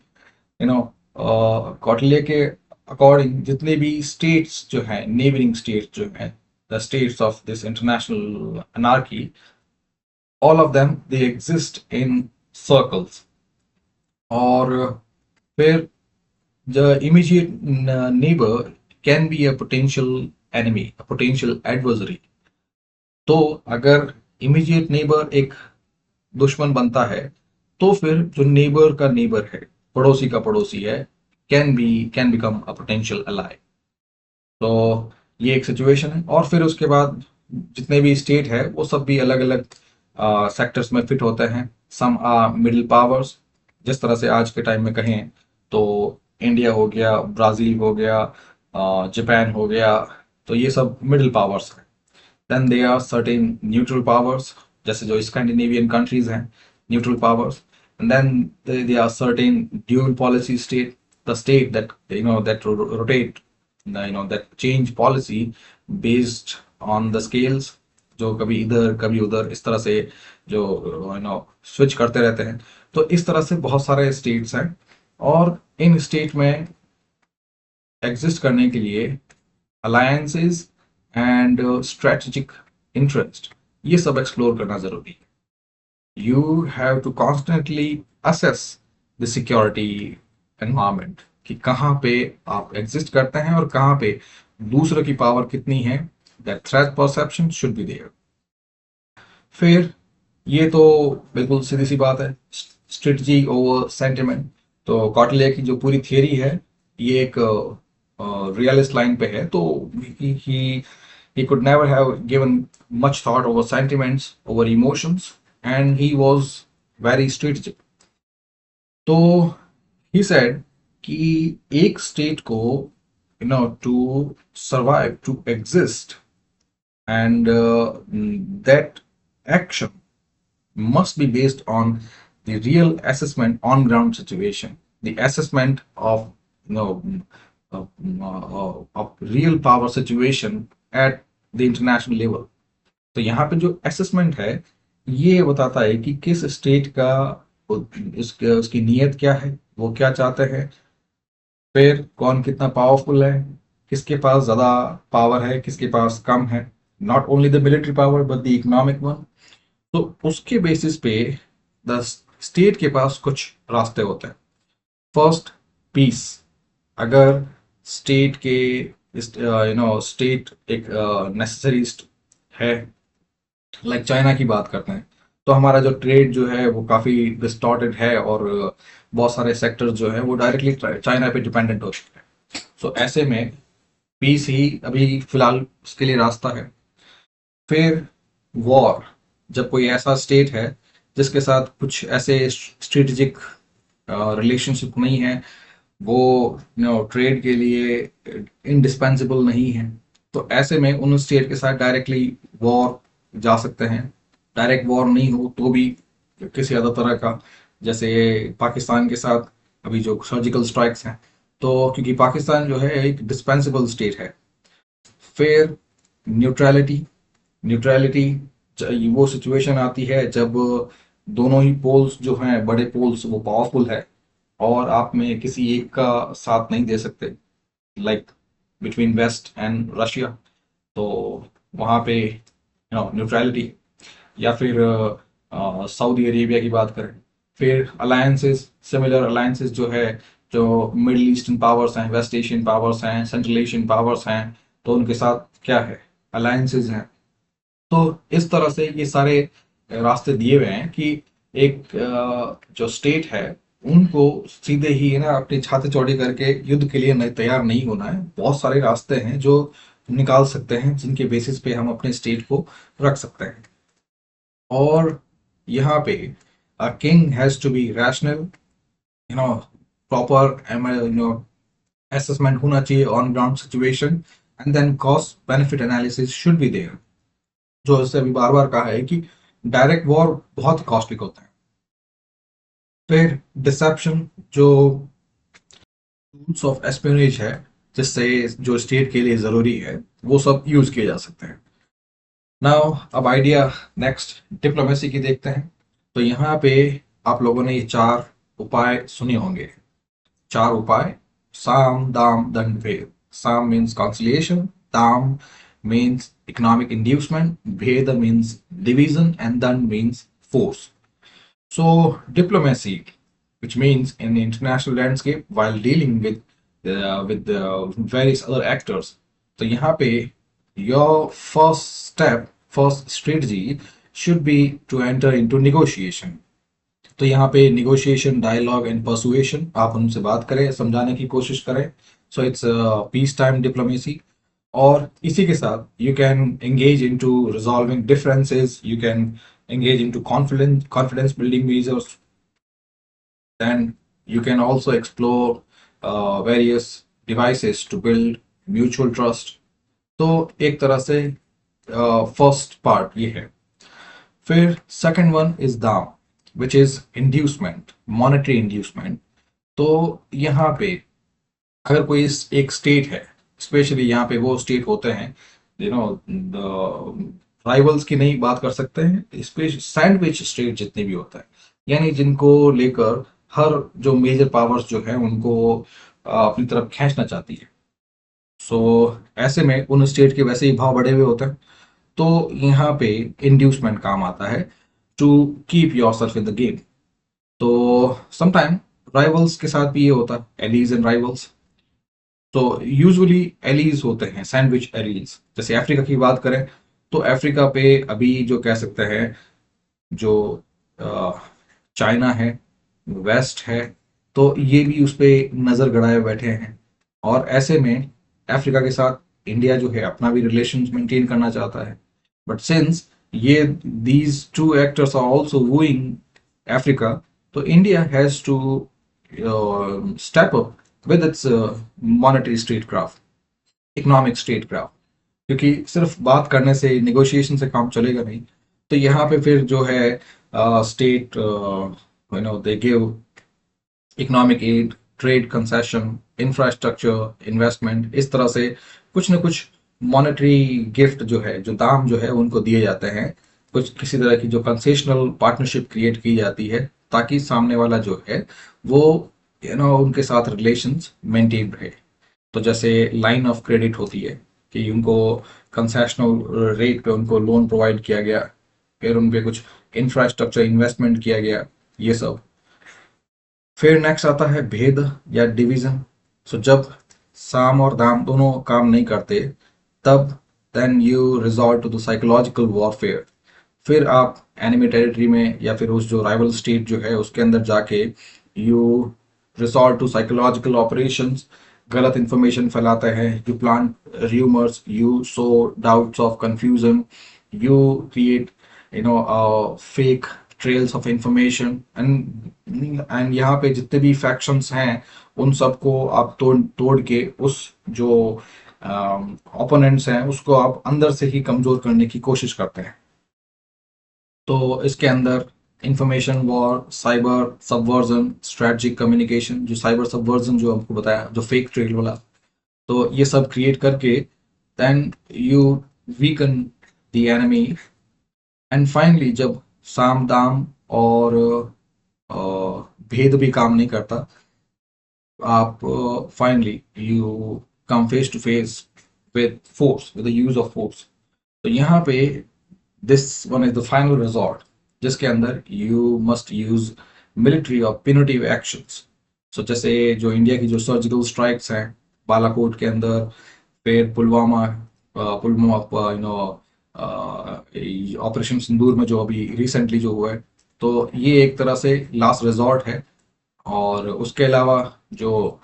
कॉटले के अकॉर्डिंग जितने भी स्टेट्स जो हैं, नेबरिंग स्टेट्स जो हैं, the states of this international anarchy, all of them they exist in circles. और फिर the immediate neighbor can be a potential enemy, a potential adversary. तो अगर इमीडिएट नेबर एक दुश्मन बनता है, तो फिर जो नेबर का नेबर है, पड़ोसी का पड़ोसी है, can become a potential ally. तो ये एक सिचुएशन है। और फिर उसके बाद जितने भी स्टेट है वो सब भी अलग अलग सेक्टर्स में फिट होते हैं। सम आर मिडिल पावर्स, जिस तरह से आज के टाइम में कहें तो इंडिया हो गया, ब्राजील हो गया, जापान हो गया, तो ये सब मिडिल पावर्स हैं। Then there are certain neutral powers, जैसे जो स्कैंडिनेवियन कंट्रीज हैं, neutral powers. And then there are certain dual policy state, the state that that rotate, that change policy based on the scales, जो कभी इधर कभी उधर इस तरह से जो स्विच करते रहते हैं। तो इस तरह से बहुत सारे स्टेट्स हैं, और इन स्टेट में एग्जिस्ट करने के लिए अलायंसेस एंड स्ट्रेटेजिक इंटरेस्ट, ये सब एक्सप्लोर करना जरूरी है। You have to constantly assess the security environment, कि कहाँ पे आप एग्जिस्ट करते हैं और कहाँ पे दूसरों की पावर कितनी है। That threat perception should be there. फिर ये तो बिल्कुल सीधी सी बात है, स्ट्रेटजी ओवर सेंटिमेंट। तो कॉटले की जो पूरी थियरी है, ये एक रियलिस्ट लाइन पे है। तो he could never have given much thought over sentiments, over emotions, and he was very strategic. तो he said कि एक स्टेट को to survive, to exist, and that action must be based on the real assessment on ground situation, the assessment of of real power situation at the international level. तो यहाँ पे जो assessment है ये बताता है कि किस स्टेट का उसकी नीयत क्या है, वो क्या चाहते हैं, फिर कौन कितना पावरफुल है, किसके पास ज्यादा पावर है, किसके पास कम है, not only the military power but the economic one. तो उसके बेसिस पे द स्टेट के पास कुछ रास्ते होते हैं। First, peace. अगर स्टेट के स्टेट एक नेसेसरी है, लाइक चाइना की बात करते हैं, तो हमारा जो ट्रेड जो है वो काफ़ी डिस्टॉर्टेड है, और बहुत सारे सेक्टर्स जो है वो डायरेक्टली चाइना पे डिपेंडेंट हो चुके हैं। सो ऐसे में पीस ही अभी फिलहाल उसके लिए रास्ता है। फिर वॉर। जब कोई ऐसा स्टेट है जिसके साथ कुछ ऐसे स्ट्रेटेजिक रिलेशनशिप नहीं है, वो ट्रेड के लिए इंडिस्पेंसिबल नहीं है, तो ऐसे में उन स्टेट के साथ डायरेक्टली वॉर जा सकते हैं। डायरेक्ट वॉर नहीं हो तो भी किसी अदर तरह का, जैसे पाकिस्तान के साथ अभी जो सर्जिकल स्ट्राइक्स हैं, तो क्योंकि पाकिस्तान जो है एक डिस्पेंसिबल स्टेट है। फिर न्यूट्रलिटी। न्यूट्रलिटी वो सिचुएशन आती है जब दोनों ही पोल्स जो हैं, बड़े पोल्स, वो पावरफुल है और आप में किसी एक का साथ नहीं दे सकते, like between west and Russia. तो वहाँ पे न्यूट्रलिटी। या फिर सऊदी अरेबिया की बात करें। फिर अलायंसेस, सिमिलर अलायंसेस जो है, जो मिडिल ईस्टर्न पावर्स हैं, वेस्ट एशियन पावर्स हैं, सेंट्रल एशियन पावर्स हैं, तो उनके साथ क्या है, अलायंसेस हैं। तो इस तरह से ये सारे रास्ते दिए हुए हैं कि एक जो स्टेट है उनको सीधे ही है ना अपनी छाती चौड़ी करके युद्ध के लिए तैयार नहीं होना है। बहुत सारे रास्ते हैं जो निकाल सकते हैं, जिनके बेसिस पे हम अपने स्टेट को रख सकते हैं। और यहाँ पे king has to be rational, proper assessment होना चाहिए on ground situation, and then cost benefit analysis should be there. जो इससे अभी बार बार कहा है कि डायरेक्ट वॉर बहुत कॉस्टली होता है। फिर डिसेप्शन, जो टूल्स ऑफ एस्पियोनेज है, जिससे जो स्टेट के लिए जरूरी है, वो सब यूज किए जा सकते हैं। नाउ अब आइडिया नेक्स्ट डिप्लोमेसी की देखते हैं। तो यहाँ पे आप लोगों ने ये 4 उपाय सुने होंगे। 4 उपाय: साम, दाम, दंड, भेद। साम मीन्स conciliation, दाम means economic inducement, Bheda means division, and Dand means force. So, diplomacy, which means in the international landscape, while dealing with the various other actors, तो यहाँ पे your first step, first strategy should be to enter into negotiation. तो यहाँ पे negotiation, dialogue and persuasion, आप उनसे बात करें, समझाने की कोशिश करें। So it's peace time diplomacy. और इसी के साथ you can engage into resolving differences, you can engage into confidence building measures, then you can also explore various devices to build mutual trust। तो एक तरह से फर्स्ट पार्ट ये है। फिर सेकंड वन इज दाम, which is inducement, monetary inducement. तो यहाँ पे अगर कोई एक स्टेट है, स्पेशली यहाँ पे वो स्टेट होते हैं, राइवल्स की नहीं बात कर सकते हैं, सैंडविच स्टेट जितने भी होता है, यानी जिनको लेकर हर जो मेजर पावर्स जो है उनको अपनी तरफ खींचना चाहती है। सो ऐसे में उन स्टेट के वैसे ही भाव बढ़े हुए होते हैं, तो यहाँ पे इंड्यूसमेंट काम आता है to keep yourself in the game. तो समटाइम राइवल्स के साथ भी ये होता है, एलीज एंड राइवल्स। तो यूजुअली एलीज होते हैं, सैंडविच एलीज। जैसे अफ्रीका की बात करें, तो अफ्रीका पे अभी जो कह सकते हैं, जो चाइना है, वेस्ट है, तो ये भी उस पे नज़र गड़ाए बैठे हैं। और ऐसे में अफ्रीका के साथ इंडिया जो है अपना भी रिलेशन मेंटेन करना चाहता है। बट सिंस ये these two actors are also wooing Africa, तो India has to step up with its monetary statecraft, economic statecraft। क्योंकि सिर्फ बात करने से, नेगोशिएशन से काम चलेगा नहीं। तो यहाँ पे फिर जो है state they give economic aid, trade concession, infrastructure investment, इस तरह से कुछ न कुछ मॉनेटरी गिफ्ट जो है, जो दाम जो है, उनको दिए जाते हैं। कुछ किसी तरह की जो कंसेशनल पार्टनरशिप क्रिएट की जाती है, ताकि सामने वाला जो है वो उनके साथ रिलेशंस मेंटेन रहे। तो जैसे लाइन ऑफ क्रेडिट होती है कि उनको कंसेशनल रेट पे उनको लोन प्रोवाइड किया गया, फिर उन पे कुछ इंफ्रास्ट्रक्चर इन्वेस्टमेंट किया गया, ये सब। फिर नेक्स्ट आता है भेद या डिवीजन। सो जब साम और दाम दोनों काम नहीं करते, तब then you resort to the psychological warfare. फिर आप एनिमी टेरिटरी में या फिर उस जो राइवल स्टेट जो है उसके अंदर जाके you resort to psychological operations, गलत इंफॉर्मेशन फैलाते हैं, you plant rumours, you sow doubts of confusion, you create fake trails of information and यहाँ पे जितने भी फैक्शंस हैं उन सबको आप तोड़ तोड़ के उस जो ओपोनेंट्स हैं उसको आप अंदर से ही कमजोर करने की कोशिश करते हैं। तो इसके अंदर information war, cyber subversion, strategic communication, जो साइबर सबवर्जन जो आपको बताया जो फेक ट्रेल वाला, तो ये सब क्रिएट करके then you weaken the enemy. And finally जब साम दाम और भेद भी काम नहीं करता, आप finally you come face to face with force, with the use of force. तो यहाँ पे this one is the final resort, जिसके अंदर यू मस्ट यूज मिलिट्री और पिनिटिव एक्शंस। सो जैसे जो इंडिया की जो सर्जिकल स्ट्राइक्स हैं बालाकोट के अंदर, फिर पुलवामा, पुलवामा ऑपरेशन सिंदूर में जो अभी रिसेंटली जो हुआ है, तो ये एक तरह से लास्ट रिजॉर्ट है। और उसके अलावा जो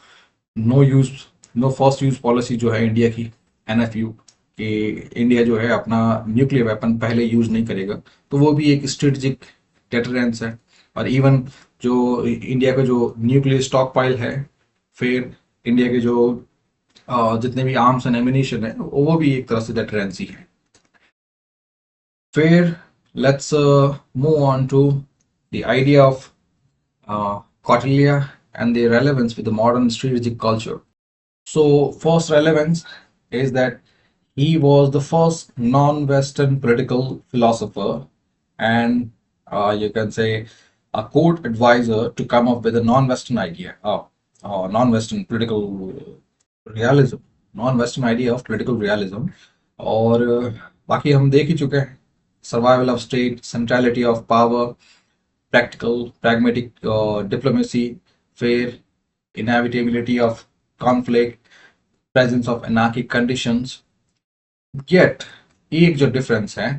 no use no first use policy जो है इंडिया की, एनएफयू, कि इंडिया जो है अपना न्यूक्लियर वेपन पहले यूज नहीं करेगा, तो वो भी एक स्ट्रेटजिक डेटरेंस है। और इवन जो इंडिया का जो न्यूक्लियर स्टॉक पाइल है, फिर इंडिया के जो जितने भी आर्म्स एंड एमिनेशन है, वो भी एक तरह से डेटरेंस ही है। फिर let's move on to the idea of Kautilya and their relevance with the modern strategic culture. So, first relevance is that he was the first non-Western political philosopher and you can say a court advisor to come up with a non-Western idea, non-Western political realism, non-Western idea of political realism. और बाकी हम देख ही चुके हैं, survival of state, centrality of power, practical, pragmatic diplomacy, fear, inevitability of conflict, presence of anarchic conditions. Yet, एक जो difference है,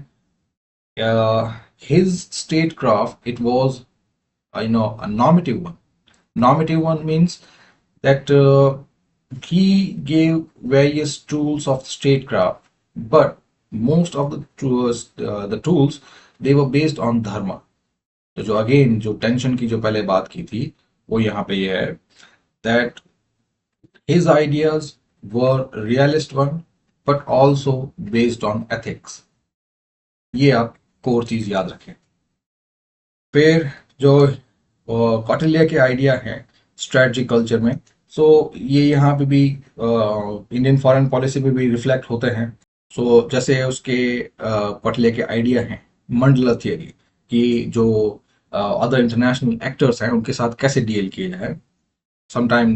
his statecraft, it was a normative one. Normative one means that he gave various tools of statecraft, but most of the tools, they were based on dharma. तो जो again जो tension की जो पहले बात की थी, वो यहाँ पे ये है that his ideas were realist one but also based on ethics. ये आप कोर चीज याद रखें। फिर जो कौटिल्य के आइडिया हैं स्ट्रेटजिक कल्चर में, सो ये यहाँ पे भी इंडियन फॉरेन पॉलिसी पे भी रिफ्लेक्ट होते हैं। सो जैसे उसके कौटिल्य के आइडिया हैं मंडला थियरी, कि जो अदर इंटरनेशनल एक्टर्स हैं उनके साथ कैसे डील किया जाए। Sometime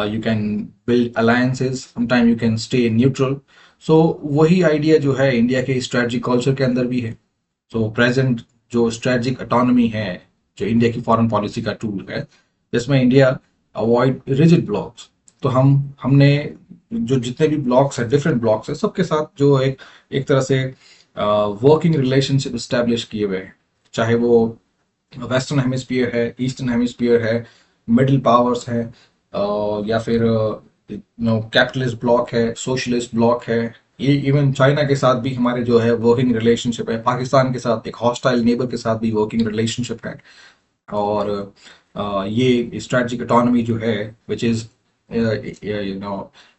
you can build alliances, sometime you can stay neutral. So वही आइडिया जो है इंडिया के स्ट्रेटजिक कल्चर के अंदर भी है। सो प्रेजेंट जो स्ट्रेटजिक ऑटोनॉमी है, जो इंडिया की फॉरेन पॉलिसी का टूल है, जिसमें इंडिया अवॉइड रिजिड ब्लॉक्स। तो हमने जो जितने भी ब्लॉक्स हैं, डिफरेंट ब्लॉक्स हैं, सबके साथ जो एक तरह से वर्किंग रिलेशनशिप इस्टेब्लिश किए हुए हैं, चाहे वो वेस्टर्न हेमिस्फीयर है, ईस्टर्न हेमिस्फीयर है, मिडिल पावर्स है, या फिर कैपिटलिस्ट ब्लॉक है, सोशलिस्ट ब्लॉक है। ये इवन चाइना के साथ भी हमारे जो है वर्किंग रिलेशनशिप है, पाकिस्तान के साथ एक हॉस्टाइल नेबर के साथ भी वर्किंग रिलेशनशिप है। और ये स्ट्रेटजिक इकोनॉमी जो है which is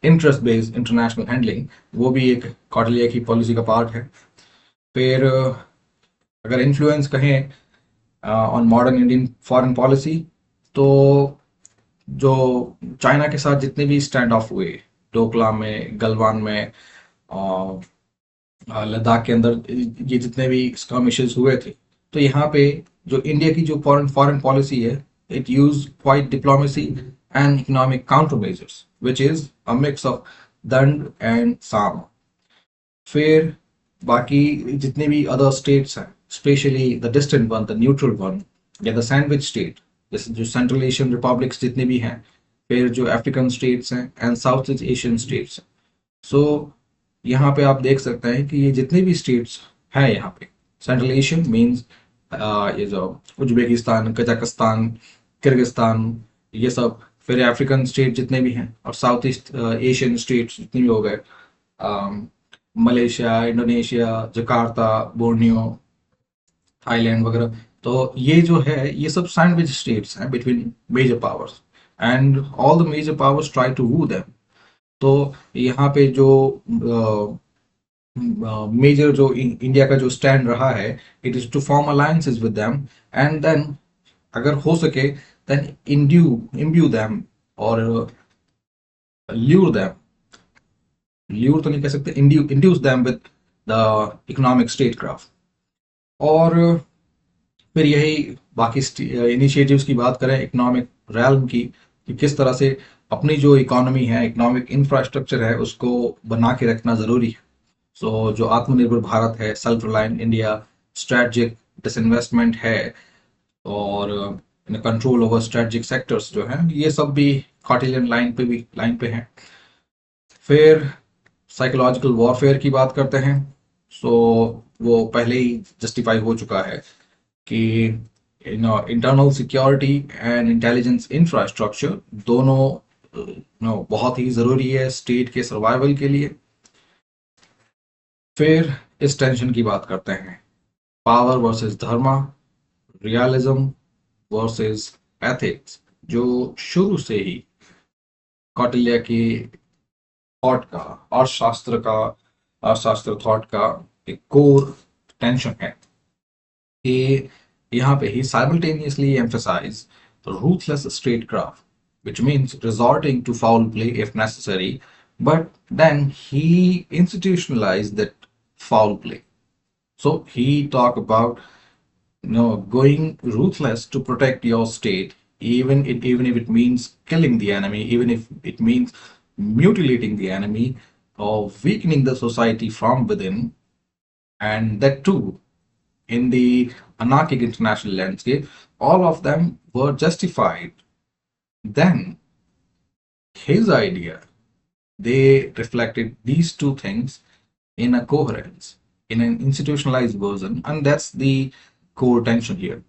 interest based international handling, वो भी एक कौटिल्य की पॉलिसी का पार्ट है। फिर अगर इन्फ्लुएंस कहें on modern Indian foreign policy, तो जो चाइना के साथ जितने भी स्टैंड ऑफ हुए, डोकलाम में, गलवान में, लद्दाख के अंदर ये जितने भी स्कर्मिशेस हुए थे, तो यहाँ पे जो इंडिया की जो फॉरेन पॉलिसी है, it use quite diplomacy and economic counter measures which is a mix of दंड एंड साम। फिर बाकी जितने भी अदर स्टेट्स हैं, specially the distant one, the neutral one, या द सैंडविच स्टेट, जैसे जो सेंट्रल एशियन रिपब्लिक्स जितने भी हैं, फिर जो अफ्रीकन स्टेट्स हैं and south east Asian states हैं। सो यहाँ पे आप देख सकते हैं कि ये जितने भी स्टेट्स हैं यहाँ पे, सेंट्रल एशियन मीन्स ये जो उज्बेकिस्तान, कजाकिस्तान, किर्गिस्तान, ये सब, फिर अफ्रीकन स्टेट जितने भी हैं, और साउथ ईस्ट एशियन स्टेट्स जितने भी हो गए, Malaysia, Indonesia, Jakarta, Borneo, Thailand वगैरह। तो ये जो है ये सब सैंडविच स्टेट्स हैं between major powers, and all the major powers try to woo them. तो यहाँ पे जो मेजर जो इंडिया का जो स्टैंड रहा है, it is to form alliances with them, and then अगर हो सके देन इम्ब्यू देम, और ल्यूर ल्यूर तो नहीं कह सकते, induce them with the economic statecraft. और फिर यही बाकी इनिशिएटिव्स की बात करें इकोनॉमिक रैल्म की, कि किस तरह से अपनी जो इकोनॉमी है, इकोनॉमिक इंफ्रास्ट्रक्चर है, उसको बना के रखना ज़रूरी है। सो जो आत्मनिर्भर भारत है, self reliant India, strategic disinvestment है, और कंट्रोल ओवर स्ट्रेटजिक सेक्टर्स जो हैं, ये सब भी कॉटिलियन लाइन पे हैं। फिर साइकोलॉजिकल वॉरफेयर की बात करते हैं। सो वो पहले ही जस्टिफाई हो चुका है कि internal security and intelligence infrastructure दोनों बहुत ही ज़रूरी है स्टेट के सर्वाइवल के लिए। फिर इस टेंशन की बात करते हैं, पावर वर्सेस धर्मा, रियलिज्म वर्सेस एथिक्स, जो शुरू से ही कौटिल्य की थॉट का, अर्थशास्त्र थॉट का एक कोर टेंशन है, कि यहाँ पे ही simultaneously emphasize the ruthless statecraft, which means resorting to foul play if necessary, but then he institutionalized that foul play. So he talked about going ruthless to protect your state, even if it means killing the enemy, even if it means mutilating the enemy, or weakening the society from within, and that too in the anarchic international landscape, all of them were justified. Then his idea, they reflected these two things in a coherence, in an institutionalized version, and that's the core tension here.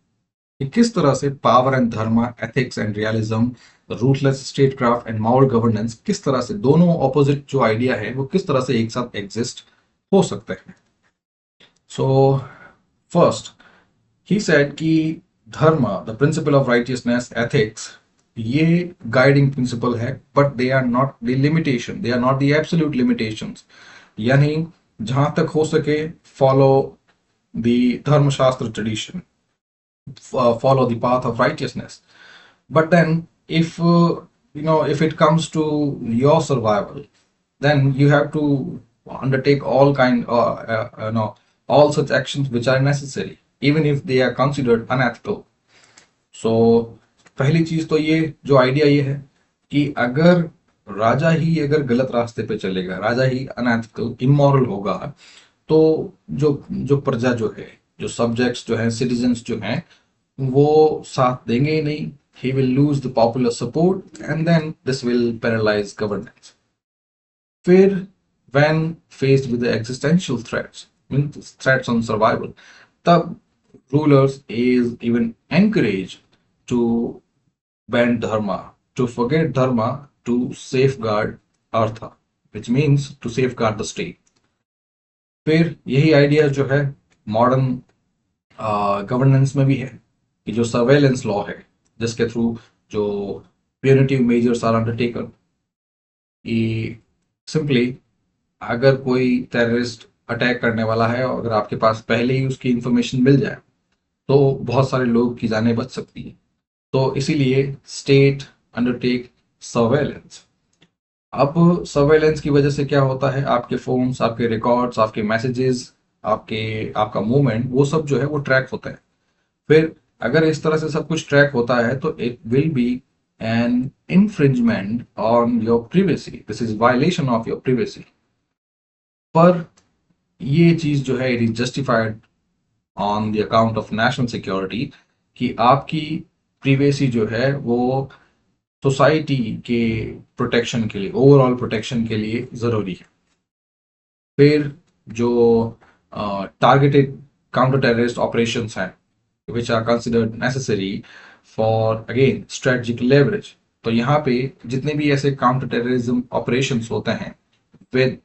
कि किस तरह से power and Dharma, ethics and realism, ruthless statecraft and moral governance, किस तरह से दोनों opposite जो idea है वो किस तरह से एक साथ एग्जिस्ट हो सकते हैं। सो फर्स्ट ही सेड कि dharma, the principle of righteousness, ethics, ये गाइडिंग प्रिंसिपल है, but they are not the limitation, they are not the absolute limitations. यानी जहां तक हो सके follow the Dharmashastra tradition, follow the path of righteousness. But then if if it comes to your survival, then you have to undertake all such actions which are necessary, even if they are considered unethical. So पहली चीज तो ये जो idea ये है कि अगर राजा ही अगर गलत रास्ते पे चलेगा, राजा ही अनएथिकल, इमोरल होगा, तो जो जो प्रजा जो है, जो सब्जेक्ट्स जो हैं, सिटीजन्स जो हैं, वो साथ देंगे ही नहीं। he will lose the popular support and then this will paralyze governance. फिर when faced with the existential threats, means threats on survival, तब rulers is even encouraged to bend dharma, to forget dharma, to safeguard artha, which means to safeguard the state. फिर यही idea जो है modern governance में भी है, कि जो सर्वेलेंस लॉ है, जिसके थ्रू जो प्यूनिटिव मेजर्स आर अंडरटेकन, कि सिंपली अगर कोई टेररिस्ट अटैक करने वाला है और अगर आपके पास पहले ही उसकी इंफॉर्मेशन मिल जाए, तो बहुत सारे लोग की जानें बच सकती हैं। तो इसीलिए स्टेट अंडरटेक सर्वेलेंस। अब सर्वेलेंस की वजह से क्या होता है, आपके फोन्स, आपके रिकॉर्ड्स, आपके मैसेजेस, आपका मूवमेंट, वो सब जो है वो ट्रैक होता है। फिर अगर इस तरह से सब कुछ ट्रैक होता है तो it will be an infringement on your privacy, this is violation of your privacy. पर ये चीज जो है it is justified on the account of national security, कि आपकी प्रिवेसी जो है वो सोसाइटी के प्रोटेक्शन के लिए, ओवरऑल प्रोटेक्शन के लिए ज़रूरी है। फिर जो टारगेटेड काउंटर टेररिस्ट ऑपरेशंस हैं which are considered necessary for again strategic leverage. तो यहाँ पे जितने भी ऐसे काउंटर टेररिज्म ऑपरेशंस होते हैं विद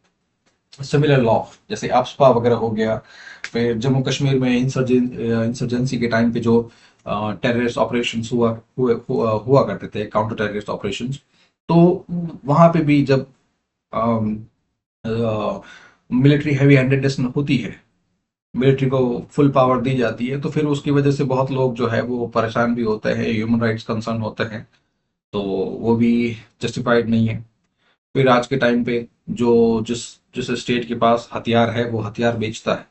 सिमिलर लॉ, जैसे अफ्स्पा वगैरह हो गया, फिर जम्मू कश्मीर में इंसर्जेंसी के टाइम पे जो टेररिस्ट ऑपरेशंस हुआ करते थे, काउंटर टेररिस्ट ऑपरेशंस, तो वहाँ पे भी जब मिलिट्री हैवी हैंडेडनेस होती है, मिलिट्री को फुल पावर दी जाती है, तो फिर उसकी वजह से बहुत लोग जो है वो परेशान भी होते हैं, ह्यूमन राइट्स कंसर्न होते हैं, तो वो भी जस्टिफाइड नहीं है। फिर आज के टाइम पे जो जिस जिस स्टेट के पास हथियार है वो हथियार बेचता है,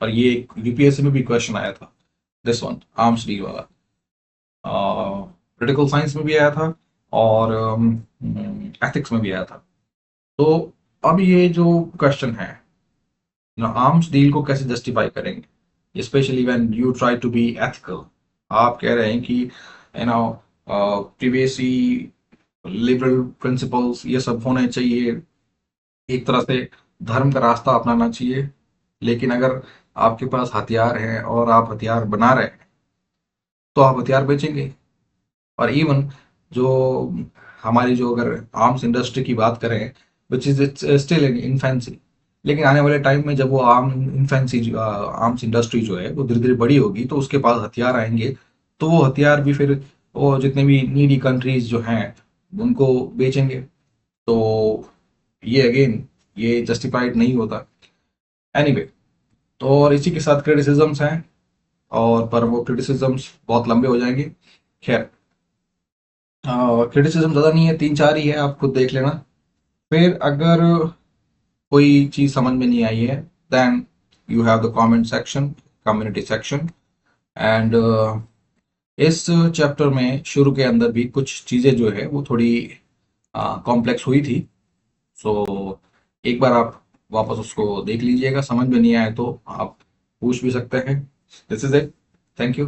और ये यूपीएससी में भी क्वेश्चन आया था, दिस वन आर्म्स डील वाला, पॉलिटिकल साइंस में भी आया था और एथिक्स में भी आया था। तो अब ये जो क्वेश्चन है ना, आर्म्स डील को कैसे जस्टिफाई करेंगे, specially when you try to be ethical. आप कह रहे हैं कि you know privacy, liberal principles ये सब होने चाहिए, एक तरह से धर्म का रास्ता अपनाना चाहिए, लेकिन अगर आपके पास हथियार है और आप हथियार बना रहे हैं तो आप हथियार बेचेंगे। और इवन जो हमारी जो अगर आर्म्स इंडस्ट्री की बात करें, which is it's still in infancy, लेकिन आने वाले टाइम में जब वो आर्म्स इंडस्ट्री जो है वो धीरे धीरे बड़ी होगी, तो उसके पास हथियार आएंगे, तो वो हथियार भी फिर वो जितने भी नीडी कंट्रीज जो हैं उनको बेचेंगे। तो ये अगेन ये जस्टिफाइड नहीं होता। एनीवे, तो और इसी के साथ क्रिटिसिजम्स हैं, और पर वो क्रिटिसिजम्स बहुत लंबे हो जाएंगे। खैर, क्रिटिसिज्म ज़्यादा नहीं है, तीन चार ही है, आप खुद देख लेना। फिर अगर कोई चीज़ समझ में नहीं आई है, then you have the comment section, community section. And इस चैप्टर में शुरू के अंदर भी कुछ चीज़ें जो है वो थोड़ी कॉम्प्लेक्स हुई थी, सो एक बार आप वापस उसको देख लीजिएगा, समझ में नहीं आए तो आप पूछ भी सकते हैं। This is it, thank you.